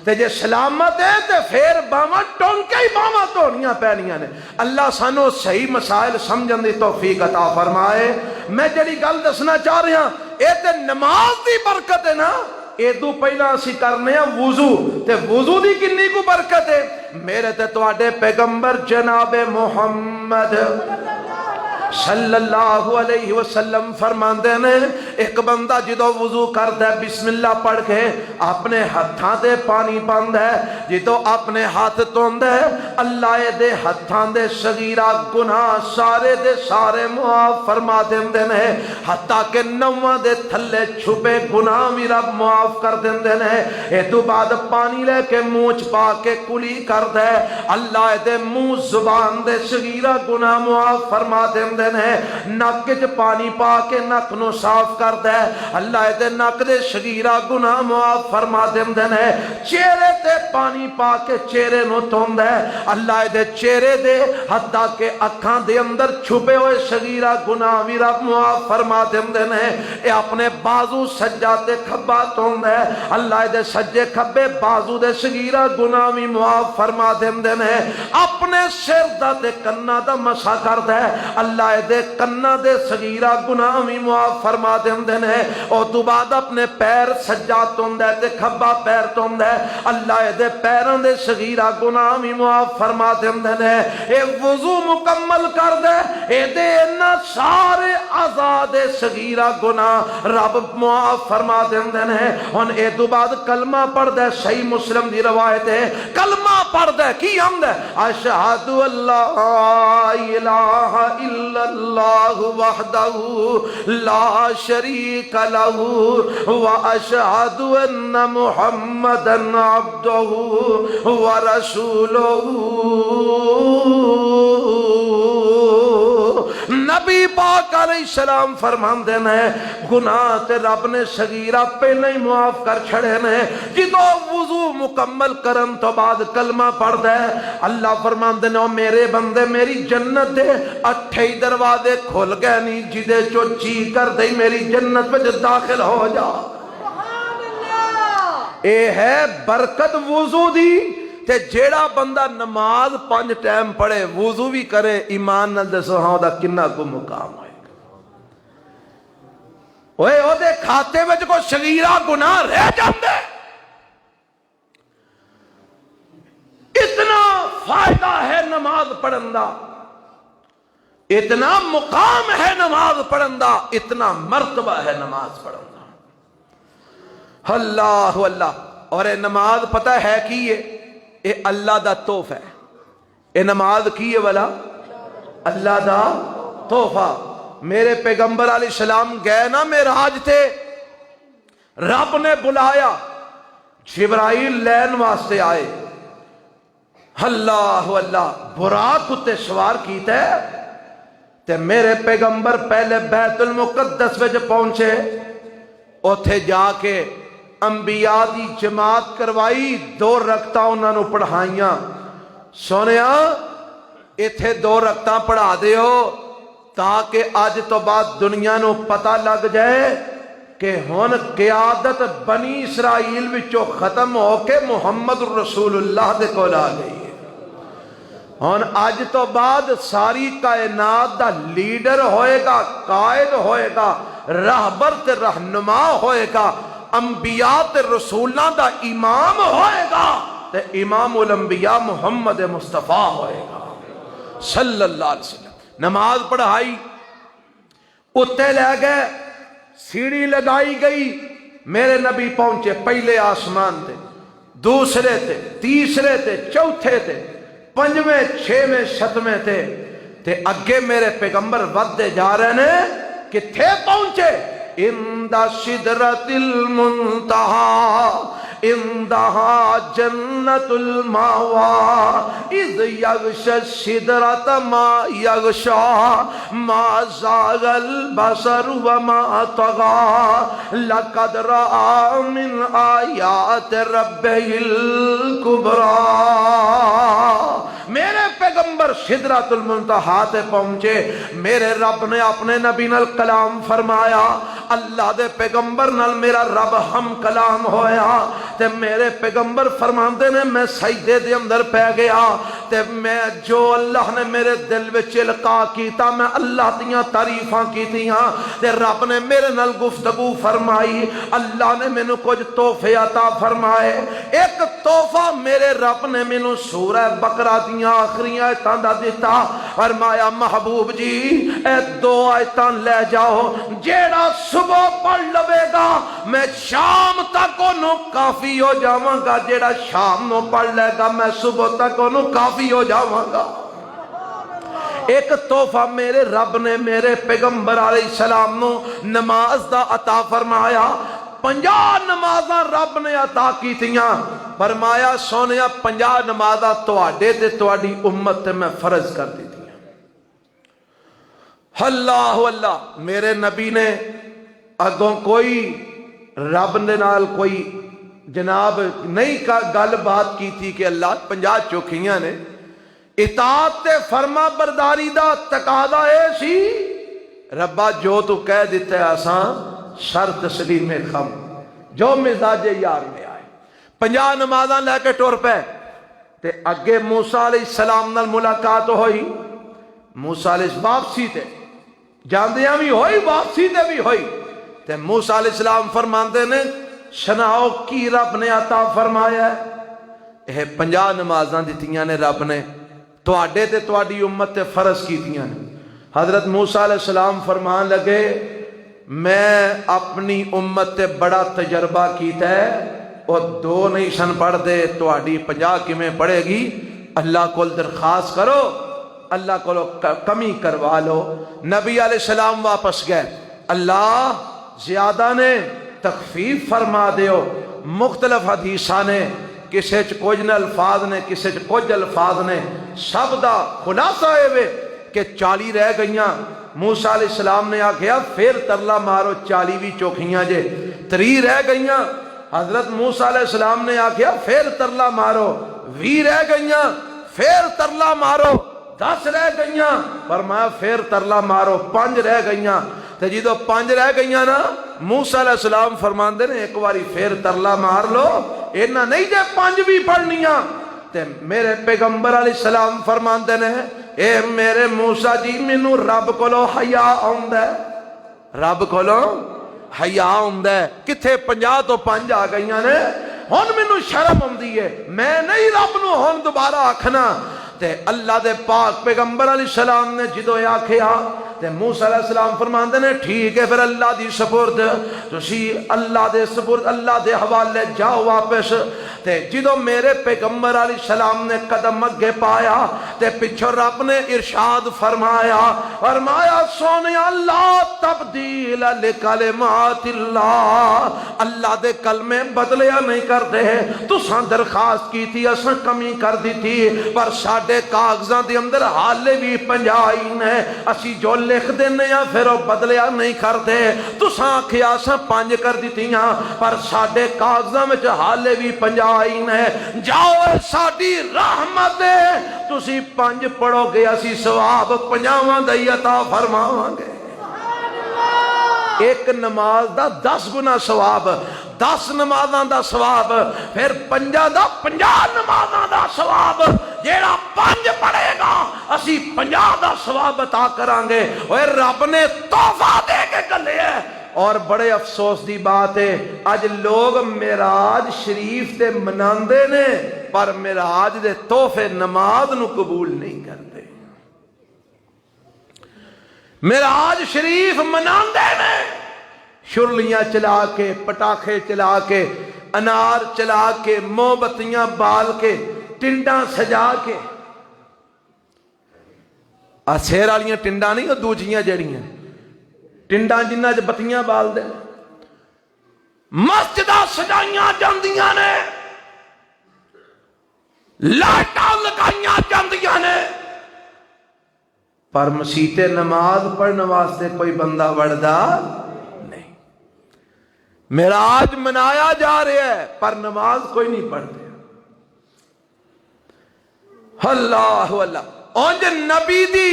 تے جے سلامت ہے تے پھر باواں ٹونکے ہی باواں دھونیاں پینیاں نے۔ اللہ سانو صحیح مسائل سمجھن دی توفیق عطا فرمائے۔ میں جڑی گل دسنا چاہ رہا ہوں، اے تے نماز دی برکت ہے نا، اے دو پہلا اسی کرنے ہیں وضو، تے وضو دی کنی کو برکت ہے؟ میرے تے تواڈے پیغمبر جناب محمد صلی اللہ علیہ وسلم فرماندے نے ایک بندہ جدو وضو کرتا ہے بسم اللہ پڑھ کے اپنے ہتھاں دے پانی پاندا ہے، جدو اپنے ہاتھ دھوندا ہے اللہ دے ہتھاں دے صغیرہ گناہ سارے دے سارے معاف فرما دیندے نے، حتیٰ کہ نواں دے تھلے چھپے گناہ بھی رب معاف کر دیندے نے۔ اے تو بعد پانی لے کے منہ پا کے کلی کردا ہے، اللہ دے منہ زبان دے صغیرہ گناہ معاف فرما دیندے دیندے نے نک وچ پانی پا کے نک نو صاف کردا ہے اللہ دے نک دے صغیرہ گناہ معاف فرما دیندے نے چہرے تے پانی پا کے چہرے نو دھوندا ہے اللہ دے چہرے دے حتیٰ کہ اکھاں دے اندر چھپے ہوئے صغیرہ گناہ بھی رب معاف فرما دیندے نے اے اپنے بازو سجا تے کھبا دھوندا ہے اللہ دے سجے کھبے بازو دے صغیرہ گناہ بھی معاف فرما دیندے نے اپنے سر دا تے کنا دا مسا کردا ہے اللہ دے کنا دے صغیرہ گناہ بھی معاف فرما دیندے نے او تو بعد اپنے پیر سجا دھوندا ہے تے کھبا پیر دھوندا ہے اللہ دے پیراں دے صغیرہ گناہ بھی معاف فرما دیندے نے اے وضو مکمل کر دے اے دے انہاں سارے اعضاء دے صغیرہ گناہ رب معاف فرما دیندے نے ہن اے تو بعد کلمہ پڑھ دے صحیح مسلم دی روایت ہے کلمہ پڑھ دے کی حمد ہے اشہد اللہ الہ الا اللہ وحدہ لا شریک لہ واشہد ان محمدا عبدہ ورسولہ نبی پاک علیہ السلام فرماندے ہیں گناہ تے رب نے صغیرہ پہلے ہی معاف کر چھڑے نے جدو وضو مکمل کرن تو بعد کلمہ پڑھ دے اللہ فرماندے نے میرے بندے میری جنت دے 8 دروازے کھل گئے نہیں جدے چو چی کر دے میری جنت میں داخل ہو جا اے ہے برکت وضو دی تے جیڑا بندہ نماز 5 ٹائم پڑھے وضو بھی کرے ایمان نال دسو ہاں دا کنا کو مقام ہوئے اوے او دے کھاتے وچ کو صغیرہ گناہ رہ جاندے اتنا فائدہ ہے نماز پڑھن دا اتنا مقام ہے نماز پڑھن دا اتنا مرتبہ ہے نماز پڑھن دا اللہ اللہ اور اے نماز پتہ ہے کی اے اللہ دا تحفہ ہے اے نماز کی ہے والا اللہ دا تحفہ میرے پیغمبر علیہ السلام گئے نا معراج تھے رب نے بلایا جبرائیل لین واسطے آئے اللہ اللہ براق تے سوار کیتا ہے تے میرے پیغمبر پہلے بیت المقدس وچ پہنچے اوتھے جا کے انبیاء دی جماعت کروائی 2 رکعتاں انہاں نو پڑھائیاں سونیا ایتھے 2 رکعتاں پڑھا دیو تاکہ آج تو بعد دنیا نو پتہ لگ جائے کہ ہن قیادت بنی اسرائیل وچوں ختم ہو کے محمد رسول اللہ دے کول آ گئی ہے ہن آج تو بعد ساری کائنات دا لیڈر ہوئے گا قائد ہوئے گا راہبر تے رہنما ہوئے گا انبیاء تے رسولاں دا امام ہوئے گا تے امام الانبیاء محمد مصطفیٰ ہوئے گا صلی اللہ علیہ وسلم نماز پڑھائی اتے لے گئے سیڑھی لگائی گئی میرے نبی پہنچے پہلے آسمان تے دوسرے تے تیسرے تے چوتھے تے 5ویں 6ویں 7ویں تے اگے میرے پیغمبر ودے جا رہے نے کتھے پہنچے عند سدرۃ المنتہا عندہا جنت الماوی اذ یغشی السدرۃ ما یغشی ما زاغ البصر وما طغی لقد رأى من آیات ربہ الکبریٰ میرے پیغمبر سدرۃ المنتہا تے پہنچے میرے رب نے اپنے نبی نال کلام فرمایا اللہ دے پیغمبر نال میرا رب ہم کلام ہویا تے میرے پیغمبر فرماندے نے میں سجدے دے اندر پہ گیا تے میں جو اللہ نے میرے دل وچ القا کیتا میں اللہ دیاں تعریفاں کیتیاں تے رب نے میرے نال گفتگو فرمائی اللہ نے مینوں کچھ تحفے عطا فرمائے ایک تحفہ میرے رب نے مینوں سورہ بقرہ دیاں آخری آیتاں دا دیتا فرمایا محبوب جی اے 2 آیتاں لے جاؤ جیڑا صبح پڑھ لوے گا میں شام تک انہوں کافی ہو جاواں گا جیڑا شام نو پڑھ لے گا میں صبح تک انہوں کافی ہو جاواں گا ایک تحفہ میرے رب نے میرے پیغمبر علیہ السلام نو نماز دا عطا فرمایا 50 نمازاں رب نے عطا کیتیاں فرمایا سونیا 50 نمازاں تواڈے تے تواڈی امت تے میں فرض کر دیتی اللہ اللہ میرے نبی نے اگوں کوئی رب دے نال کوئی جناب نہیں گل بات کی تھی کہ اللہ 50 چوکھیاں نے اطاعت تے فرما برداری دا تقاضا اے سی ربا جو تو کہہ دیتا ہے آسان شر تسلیم خم جو مزاج یار میں آئے 50 نمازاں لے کے ٹر پے تے اگے موسیٰ علیہ السلام نال ملاقات ہوئی موسیٰ علیہ واپسی تے جاندیاں بھی ہوئی واپسی تے بھی ہوئی تے موسیٰ علیہ السلام فرماندے نے سناؤ کی رب نے عطا فرمایا ہے یہ 50 نمازاں دتیاں نے رب نے تواڈے تے تواڈی امت تے فرض کیتیاں نے حضرت موسیٰ علیہ السلام فرمان لگے میں اپنی امت تے بڑا تجربہ کیتا ہے اور 2 نہیں سن پڑھ دے تواڈی 50 کیویں پڑھے گی اللہ کو درخواست کرو اللہ کو کمی کروا لو نبی علیہ السلام واپس گئے اللہ زیادہ نے تخفیف فرما دیو مختلف حدیثاں نے کسے چ کچھ الفاظ نے کسے چ کچھ الفاظ نے سب دا خلاصہ ہے کہ 40 رہ گئیاں موسیٰ علیہ السلام نے آکھیا پھر ترلا مارو 40 بھی چوکھیاں جے 3 رہ گئیاں حضرت موسیٰ علیہ السلام نے آکھیا پھر ترلا مارو 20 رہ گئیاں پھر ترلا مارو 10 رہ گئیاں فرمایا پھر ترلا مارو 5 رہ گئیاں تے جدو 5 رہ گئیاں نا موسیٰ علیہ السلام فرماندے نے ایک باری پھر ترلا مار لو اینا نہیں جے 5 بھی پڑھنیاں تے میرے پیغمبر علیہ السلام فرماندے نے اے میرے موسیٰ جی مینوں رب کولو حیا آوندا ہے رب کولو حیا آوندا ہے کتھے 50 تو 5 آ گئیاں نے ہن مینوں شرم آندی ہے میں نہیں رب نو ہن دوبارہ آکھنا تے اللہ دے پاک پیغمبر علیہ السلام نے جدو آکھیا تے موسیٰ علیہ السلام فرماندے نے ٹھیک ہے پھر اللہ دی سپرد تسی اللہ دے سپرد اللہ دے حوالے جاؤ واپس تے جدو میرے پیغمبر علیہ السلام نے قدم اگے پایا تے پچھو رب نے ارشاد فرمایا سونے اللہ تبدیل لکلمات اللہ دے کلمے بدلیا نہیں کرتے تساں درخواست کی تھی اساں کمی کر دی تھی پر ساڈے کاغذاں دے اندر حالے بھی 50 نے اسی جو لکھ دینے یا پھر وہ بدلیا نہیں کرتے تساں آکھیا اساں 5 کر دیتیاں پر ساڈے کاغذاں وچ حالے بھی 50 نے جاؤ ساڈی رحمت تسی 5 پڑھو گے اسی ثواب 50 دی عطا فرماواں گے ایک نماز دا 10 گنا ثواب 10 نمازاں دا ثواب پھر 50 دا 50 نمازاں دا ثواب جیڑا 5 پڑھے گا اسی 50 دا ثواب عطا کران گے اوے رب نے تحفہ دے کے گلے ہے اور بڑے افسوس دی بات ہے اج لوگ معراج شریف تے مناندے نے پر معراج دے تحفے نماز نو قبول نہیں کرتے معراج شریف مناندے نے شرلیاں چلا کے پٹاخے چلا کے انار چلا کے موم بتیاں بال کے ٹنڈاں سجا کے سیر والیاں ٹنڈاں نہیں وہ دوجیاں جڑیاں ٹنڈاں جنہ چ بتیاں بال دے مسجداں سجائیاں جاندیاں نے لائٹاں لگائیاں جاندیاں نے پر مسیت نماز پڑھنے واسطے کوئی بندہ وڑدا نہیں معراج منایا جا رہا ہے پر نماز کوئی نہیں پڑھتے اللہ اللہ اونج نبی دی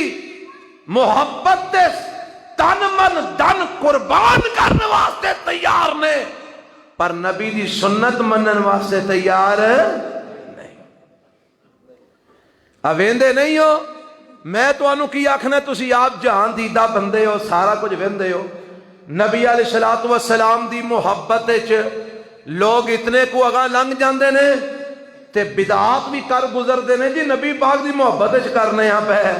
محبت دے تن من دن قربان کرنے واسطے تیار نے پر نبی دی سنت منن واسطے تیار نہیں اویندے نہیں ہو میں تو انہوں کی آکھنا تسی آپ جہان دیدہ بندے ہو سارا کچھ ویندے ہو نبی علیہ السلام دی محبت لوگ اتنے کو اگاں لنگ جاندے نے تے بدعات بھی کر گزر دے نے جی نبی پاک دی محبت کرنے یہاں پہ ہے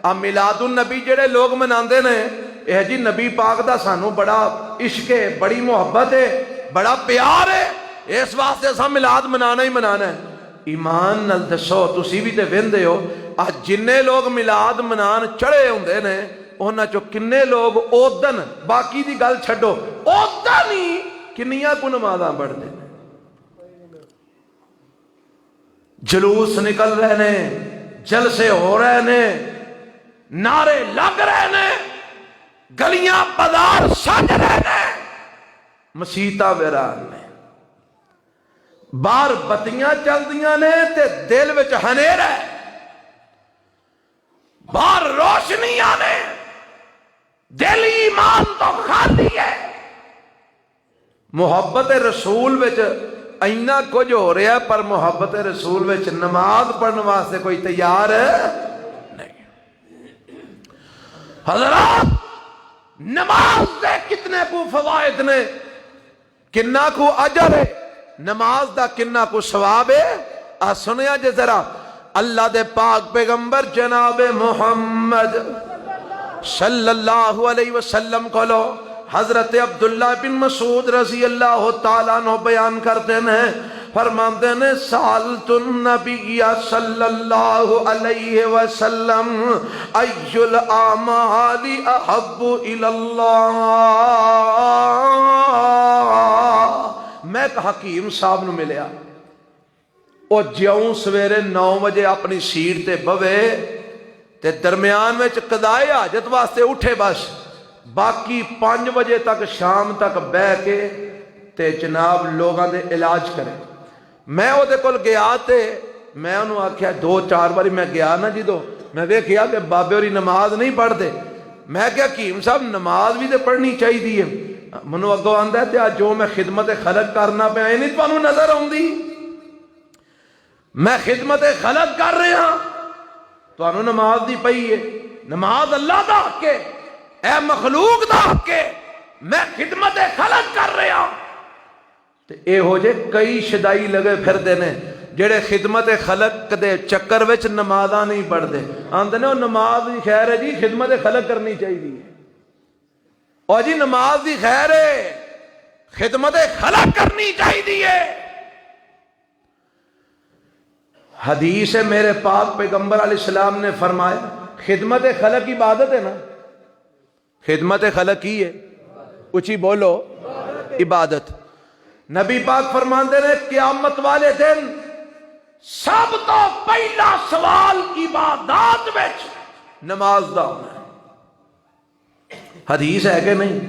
اب میلاد النبی جڑے لوگ مناندے نے اے جی نبی پاک دا سانو بڑا عشق ہے بڑی محبت ہے بڑا پیار ہے اس واسطے سا میلاد منانا ہی منانا ہے ایمان نال دسو تسی بھی تے ویندے ہو آج جننے لوگ میلاد منان چڑھے ہوندے نے انہاں چو کنے لوگ اودن باقی دی گل چھڈو اودن ہی کنیاں کو نمازاں پڑھتے ہیں جلوس نکل رہے نے جلسے ہو رہے نے نعرے لگ رہے نے گلیاں بازار سج رہے نے، مسیتاں ویران نے، باہر بتیاں چلدیاں نے تے دل وچ ہنیرا ہے، باہر روشنیاں نے، دل ایمان تو خالی ہے۔ محبت رسول وچ اینا کچھ ہو رہا ہے، پر محبت رسول وچ نماز پڑھنے واسطے کوئی تیار نہیں۔ حضرات، نماز دے کتنے کو فوائد نے، کنا کو اجر ہے، نماز دا کنا کو ثواب ہے۔ سنیا جے ذرا اللہ دے پاک پیغمبر جناب محمد صلی اللہ علیہ وسلم کو لو حضرت عبداللہ بن مسعود رضی اللہ تعالیٰ عنہ بیان کرتے ہیں، فرماتے ہیں سألت النبی صلی اللہ علیہ وسلم ای الاعمال احب الی اللہ۔ میں ایک حکیم صاحب نو ملیا، وہ جیوں سویرے 9 بجے اپنی سیٹ تے بوے تے درمیان میں قضائے حاجت واسطے اٹھے، بس باقی 5 بجے تک شام تک بہ کے تے جناب لوگاں دے علاج کرے۔ میں او دے کول گیا تے میں انہوں آکھیا 2-4 باری میں گیا نا جدو میں ویکھیا کہ بابے ہوری نماز نہیں پڑھ دے، میں کہ حکیم صاحب نماز بھی تے پڑھنی چاہی دی ہے۔ منو اگو آندہ ہے تے آج جو میں خدمت خلق کرنا پہ آئے نہیں تو انہوں نظر آؤں دی، میں خدمت خلق کر رہے ہاں تو انہوں نماز دی پئی ہے، نماز اللہ دا حق ہے، اے مخلوق دا حق ہے، میں خدمت خلق کر رہے ہاں۔ تے اے ہو جے کئی شدائی لگے پھر دینے جڑے خدمت خلق دے چکر وچ نمازاں نہیں پڑھ دے، آندے نے وہ نماز دی خیر ہے جی، خدمت خلق کرنی چاہیے، اور جی نماز دی خیر ہے، خدمت خلق کرنی چاہیے۔ حدیث ہے میرے پاک پیغمبر علیہ السلام نے فرمایا خدمت خلق عبادت ہے نا، خدمت خلق کی ہے، اچھی بولو عبادت۔ نبی پاک فرماندے نے قیامت والے دن سب تو پہلا سوال عبادات وچ نماز دا ہونا ہے۔ حدیث ہے کہ نہیں؟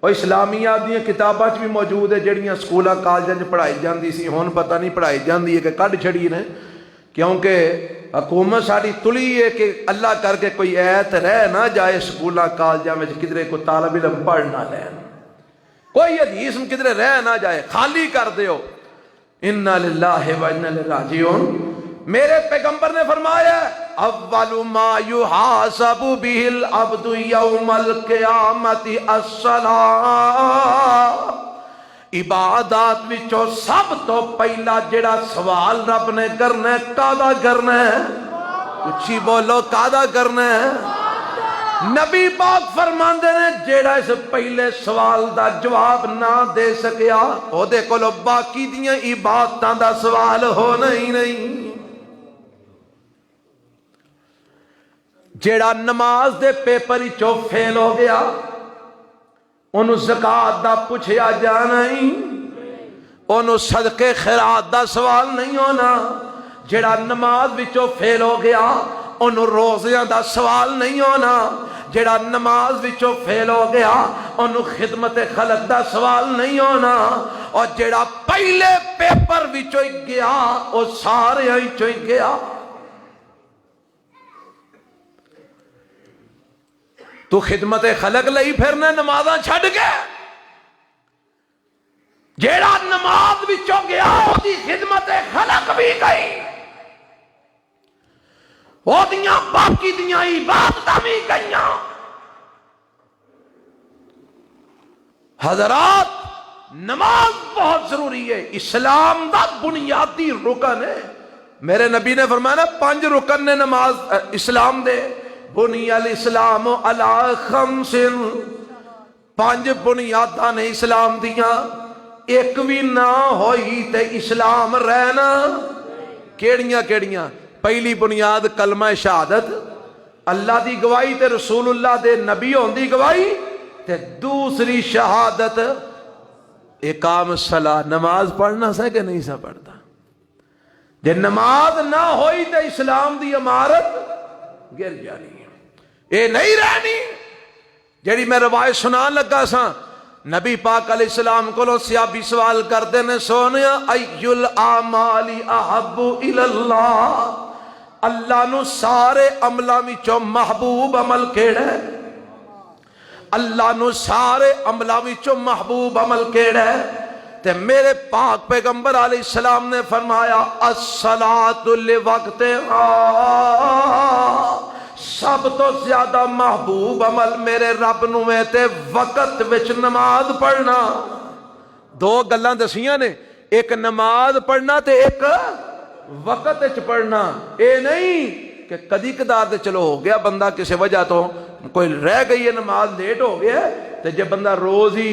اور اسلامیات دیاں کتاباں بھی موجود ہے جڑیاں سکولاں کالجاں چ پڑھائی جاندی سی، ہن پتہ نہیں پڑھائی جاندی ہے کہ کڈ چھڑی نے، کیونکہ حکومت ساری تلی ہے کہ اللہ کر کے کوئی ایت رہ نہ جائے سکولاں کالجاں میں کدھرے کو طالب علم پڑھ نہ لین، کوئی حدیث کدھرے رہ نہ جائے، خالی کر دیو۔ انا للہ و انا الیہ راجعون۔ میرے پیغمبر نے فرمایا اول ما یحاسب به العبد یوم القیامت الصلاۃ، عبادات وچوں سب تو پہلا جڑا سوال رب نے کرنا ہے کادا کرنا ہے، اچھی بولو کادا کرنا ہے۔ نبی پاک فرماندے نے جیڑا اس پہلے سوال دا جواب نہ دے سکیا او دے کولو باقی دیاں عبادتاں دا سوال ہونا ہی نہیں۔ جیڑا نماز دے پیپر چو فیل ہو گیا انہوں زکاة دا پوچھیا جانا ہی، انہوں صدقے خیرات دا سوال نہیں ہونا۔ جیڑا نماز وچوں فیل ہو گیا انہوں روزیاں دا سوال نہیں ہونا۔ جیڑا نماز وچوں فیل ہو گیا انہوں خدمت خلق دا سوال نہیں ہونا۔ اور جیڑا پہلے پیپر وچوں گیا وہ سارے وچوں گیا۔ تو خدمت خلق لئی پھرنا نمازاں چھڑ گئے، جیڑا نماز وچوں گیا وہ دی خدمت خلق بھی گئی، وہ دیاں باقی دیاں عبادتاں بھی گئیاں۔ حضرات نماز بہت ضروری ہے، اسلام دا بنیادی رکن ہے۔ میرے نبی نے فرمایا 5 رکن نے نماز اسلام دے، بنی الاسلام علی 5، 5 بنیاداں نے اسلام دیاں، ایک بھی نہ ہوئی تے اسلام رہنا۔ کیڑیاں کیڑیاں؟ پہلی بنیاد کلمہ شہادت، اللہ دی گواہی تے رسول اللہ دے نبی ہون دی گواہی، تے دوسری شہادت اقام الصلاۃ، نماز پڑھنا سا کہ نہیں سا پڑھتا۔ جے نماز نہ ہوئی تے اسلام دی عمارت گر جانی، اے نہیں رہنی۔ جیڑی میں روایت سنان لگا سا، نبی پاک علیہ السلام کو صحابی سوال کرتے نے، سونیا ای الاعمال احب الی اللہ، اللہ نو سارے عملاں وچوں محبوب عمل کیڑا ہے؟ اللہ نو سارے عملاں وچوں محبوب عمل کیڑا ہے؟ تے میرے پاک پیغمبر علیہ السلام نے فرمایا الصلاۃ لوقتہا، سب تو زیادہ محبوب عمل میرے رب نو ہے تے وقت وچ نماز پڑھنا۔ دو گلاں دسیاں نے، ایک نماز پڑھنا تے ایک وقت وچ پڑھنا۔ اے نہیں کہ کدی کدار تے چلو ہو گیا بندہ کسی وجہ تو کوئی رہ گئی ہے نماز لیٹ ہو گیا تے جے بندہ روز ہی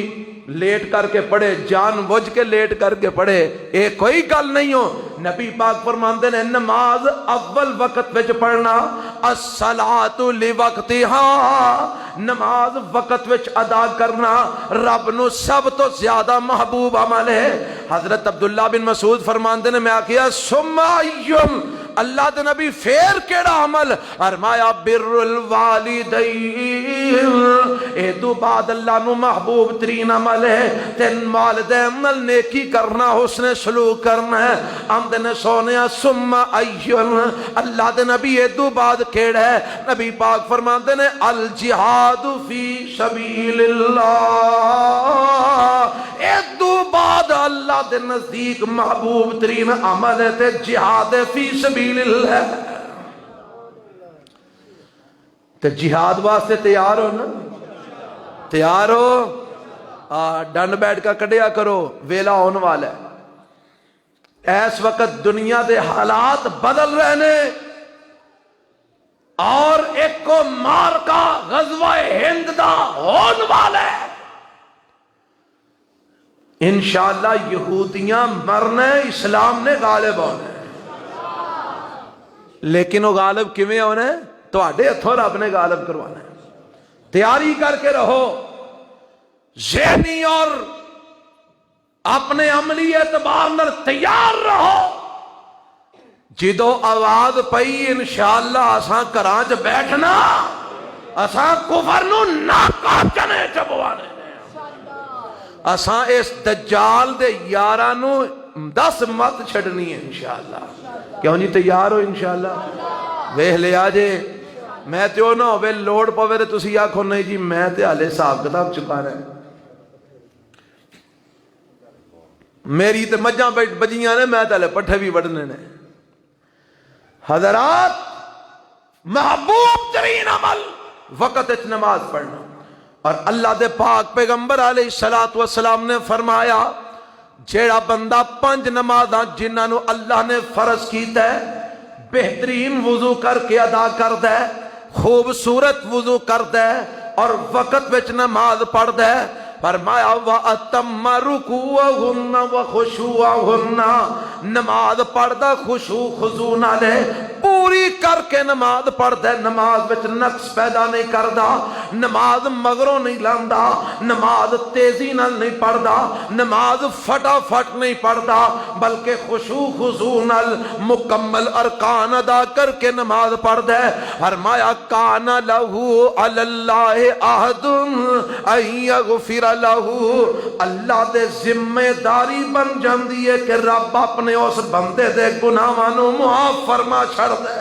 لیٹ کر کے پڑھے، جان بوجھ کے لیٹ کر کے پڑھے، اے کوئی گل نہیں ہو۔ نبی پاک فرماندے نے نماز اول وقت وچ پڑھنا، الصلاۃ لوقتہا، نماز وقت وچ ادا کرنا رب نو سب تو زیادہ محبوب عمل ہے۔ حضرت عبداللہ بن مسعود فرماندے نے، میں آکھیا ثم ایّم، اللہ دے نبی پھر کیڑا عمل؟ فرمایا بر الوالدین، اے تو بعد اللہ نو محبوب ترین عمل ہے تین والدین نال نیکی کرنا، حسن سلوک کرنا ہے۔ آمدے نے سونیا ثم ایّم، اللہ دے نبی اے تو بعد کیڑا ہے؟ نبی پاک فرماندے نے الجہاد فی سبیل اللہ، اے تو بعد اللہ دے نزدیک محبوب ترین عمل ہے تے جہاد فی سبیل اللہ۔ تے جہاد واسطے تیار ہو نا؟ تیار ہو؟ ڈنڈ بیٹھ کا کڈیا کرو، ویلا ہونے والا ہے۔ اس وقت دنیا دے حالات بدل رہے نے، اور ایک کو مار کا غزوہ ہند دا ہون والا ہے۔ انشاءاللہ یہودیاں مرنے، اسلام نے غالب ہونا ہے۔ لیکن وہ غالب کیویں ہونا ہے؟ تواڈے ہتھوں رب نے غالب کروانا ہے۔ تیاری کر کے رہو، ذہنی اور اپنے عملی اعتبار نال تیار رہو۔ جدو آواز پئی انشاءاللہ اساں گھراں چ بیٹھنا، اساں کفر نو ناکا چنے چبوانے، اساں اس دجال دے یاراں نو دس مت چھڑنی ہے انشاءاللہ۔ کیوں نہیں تیار ہو انشاءاللہ؟ ویکھ لیا جے، میں تے او نہ ہوے لوڑ پوے تے تسی آکھو نہیں جی میں تے ہالے حساب کتاب چکانا ہے، میری تے مجھاں بجیاں نے، میں تے ہالے پٹھے بھی وڈنے نے۔ حضرات، محبوب ترین عمل وقت اچ نماز پڑھنا، اور اللہ دے پاک پیغمبر علیہ السلام نے فرمایا جیڑا بندہ 5 نمازاں جنہاں نو اللہ نے فرض کیتا ہے بہترین وضو کر کے ادا کردا ہے، خوبصورت وضو کردا ہے اور وقت وچ نماز پڑھدا ہے، فرمایا وَأَتَمَّ رُكُوعَهُنَّ وَخُشُوعَهُنَّ، نماز پڑھدا خشوع خضوع نال ہے، پوری کر کے نماز پڑھدا ہے، نماز وچ نقص پیدا نہیں کردا، نماز مغروں نہیں لاندا، نماز تیزی نال نہیں پڑھدا، نماز فٹافٹ نہیں پڑھدا، بلکہ خشوع خضوع نال مکمل ارکان ادا کر کے نماز پڑھدا ہے۔ فرمایا کان لہو علی اللہ عہد ان یغفر لہو، اللہ دے ذمہ داری بن جاندی ہے کہ رب اپنے اس بندے دے گناہاں نو معاف فرما چھڑ دے۔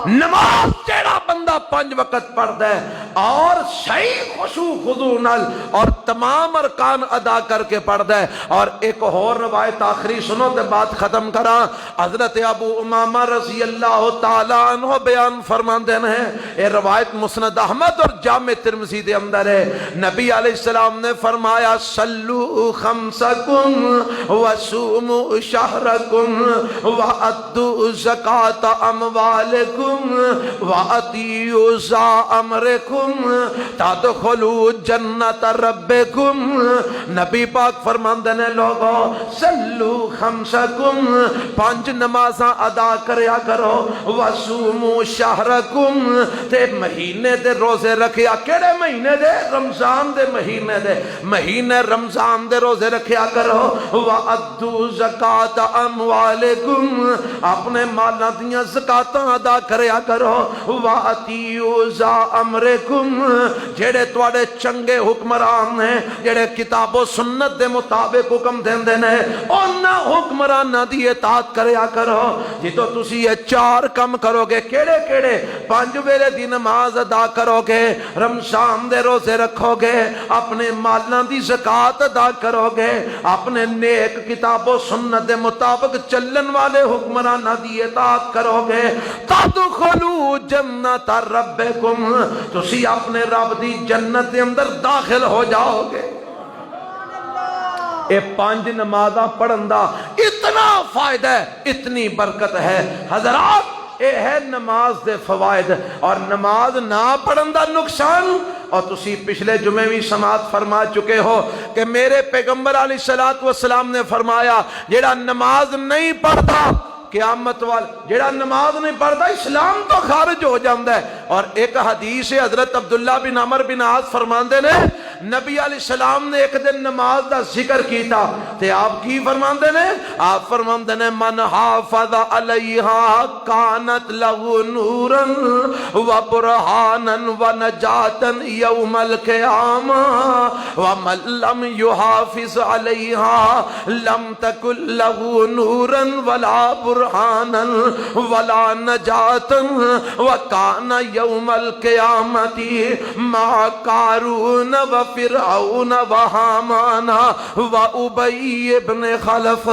نماز جیڑا بندہ 5 وقت پڑھتا ہے اور صحیح خشوع خضوع نال اور تمام ارکان ادا کر کے پڑھتا ہے۔ اور ایک اور روایت آخری سنو تے بات ختم کرا، حضرت ابو امامہ رضی اللہ تعالیٰ عنہ بیان فرماندے ہیں، یہ روایت مسند احمد اور جامع ترمذی دے اندر ہے، نبی علیہ السلام نے فرمایا صلو خمسکم وصوموا شہرکم وَأَدُّوا زکاة اموالکم وَأَطِیعُوا ذَا أَمْرِکم تَدْخُلُوا جَنَّةَ رَبِّکم۔ نبی پاک فرماندے نے لوگو صلو خمسکم، 5 نمازاں ادا کریا کرو، وَصُومُوا شَہْرَکم، تے مہینے دے روزے رکھیا، کیڑے مہینے دے؟ رمضان دے مہینے دے، مہینے رمضان دے روزے رکھیا کرو، وَأَدُّوا زَکَاةَ أَمْوَالِکم، اپنے مالاں دیاں زکاتاں ادا کریا کریا کرو وَأَطِیعُوا ذَا أَمْرِکُمْ جڑے تواڈے چنگے حکمران ہیں جڑے کتاب و سنت دے مطابق حکم دیندے نے انہاں حکمراناں دی اطاعت کریا کرو جدوں تسی یہ 4 کم کرو گے کیڑے کیڑے 5 ویلے دی نماز ادا کرو گے رمضان دے روزے رکھو گے اپنے مالاں دی زکات ادا کرو گے اپنے نیک کتاب و سنت دے مطابق چلن والے حکمراناں دی اطاعت کرو گے تدخلوا جنت ربکم تسی اپنے رب دی جنت دے اندر داخل ہو جاؤ گے اے 5 نمازاں پڑھن دا اتنا فائدہ ہے اتنی برکت ہے حضرات اے ہے نماز دے فوائد اور نماز نہ پڑھن دا نقصان اور تسی پچھلے جمعے بھی سماعت فرما چکے ہو کہ میرے پیغمبر علیہ السلام نے فرمایا جیڑا نماز نہیں پڑھتا قیامت جیڑا نماز نہیں پڑھتا اسلام تو خارج ہو جاندہ ہے اور ایک حدیث حضرت عبداللہ بن عمر بن عاص فرماندے نے نبی علیہ السلام نے ایک دن نماز دا ذکر کیتا تے آپ کی فرماندے نے آپ فرماندے نے من حافظ علیہا کانت لہو نورا و برہانا و نجاتا یوم القیامہ ومن لم یحافظ علیہا لم تکن لہو نورا ولا برہانا ولا نجاتا وکان یوم القیامت ما قارون و فرعون و حامان و ابی ابن خلف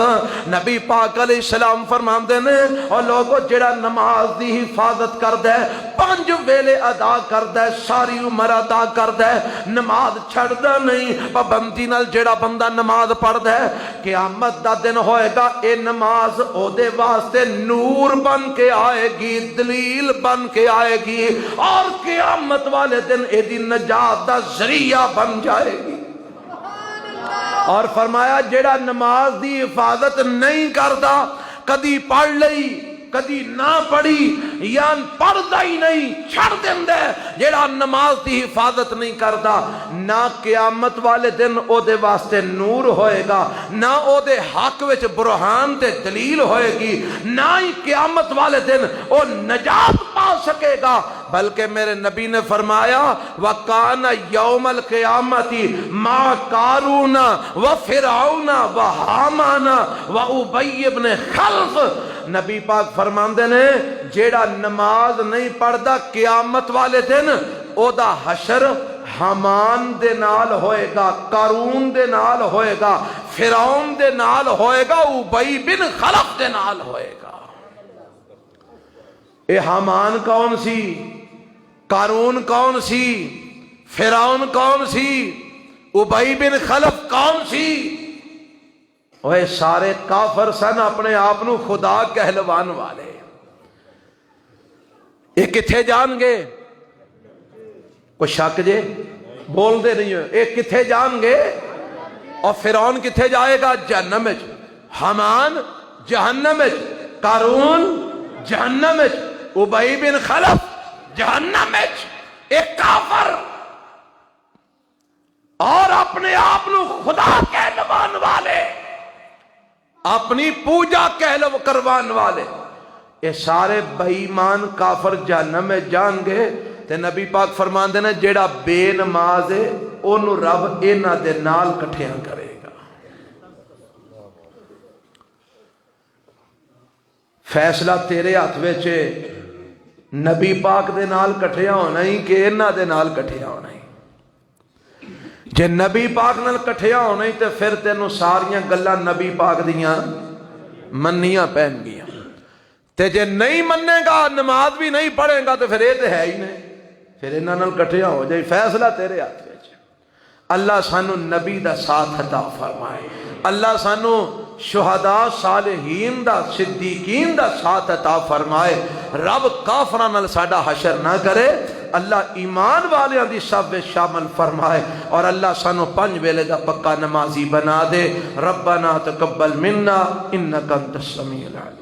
نبی پاک علیہ السلام فرماندے نے اور لوگوں جڑا نماز دی حفاظت کردے 5 ویلے ادا کردے ساری عمر ادا کردے نماز چھڑدا نہیں پابندی نال جڑا بندہ نماز پڑھدا ہے قیامت دا دن ہوئے گا اے نماز او دے واسطے نور بن کے آئے گی دلیل بن کے آئے گی اور قیامت والے دن اے دی نجات دا ذریعہ بن جائے گی اور فرمایا جیڑا نماز دی حفاظت نہیں کردا کدی پڑھ لئی کدی نہ پڑھی یا پڑھدا ہی نہیں چھڑ دیندے جیڑا نماز دی حفاظت نہیں کردا نہ قیامت والے دن او دے واسطے نور ہوئے گا نہ او دے حق وچ برہان تے دلیل ہوئے گی نہ ہی قیامت والے دن او نجات پا سکے گا بلکہ میرے نبی نے فرمایا وَقَانَ يَوْمَ الْقِيَامَةِ مَا قَارُونَ وَفِرْعَوْنَ وَحَامَانَ وَأُبَيِّ بْنِ خَلْفِ نبی پاک فرماندے نے جیڑا نماز نہیں پڑھدا قیامت والے دن او دا حشر حامان دے نال ہوئے گا قارون دے نال ہوئے گا فرعون دے نال ہوئے گا ابی بن خلف دے نال ہوئے گا اے حامان کون سی قارون کون سی فرعون کون سی ابی بن خلف کون سی وہ سارے کافر سن اپنے آپ نو خدا کہلوان والے یہ کتھے جان گے کوئی شک جے بول دے نہیں ہو یہ کتھے جان گے اور فرعون کتھے جائے گا جہنم وچ حامان جہنم وچ قارون جہنم وچ ابی بن خلف جہنم وچ ایک کافر اور اپنے آپ نو خدا کہلوان والے اپنی پوجا کہلو کروان والے یہ سارے بے ایمان کافر جہنم میں جان گے تے نبی پاک فرماندے نے جیڑا بے نماز ہے انہوں رب انہاں دے نال کٹھیاں کرے گا فیصلہ تیرے ہاتھ وچ نبی پاک دے نال کٹھیاں ہونا ہی کہ انہاں دے نال کٹھیاں ہونا ہی جے نبی پاک نال کٹھیا ہونا ہی تے پھر تینوں ساریاں گلاں نبی پاک دیاں منیاں پہن گیاں تے جے نہیں مننے گا نماز بھی نہیں پڑھے گا تو پھر یہ تے ہے ہی نہیں پھر انہاں نال کٹھیا ہو جائے فیصلہ تیرے ہاتھ وچ اللہ سانو نبی دا ساتھ عطا فرمائے اللہ سانو شہداء صالحین دا صدیقین دا ساتھ عطا فرمائے رب کافراں نال ساڈا حشر نہ کرے اللہ ایمان والیاں دی سب شامل فرمائے اور اللہ سانو 5 ویلے دا پکا نمازی بنا دے ربنا تقبل منا انک انت السمیع العلیم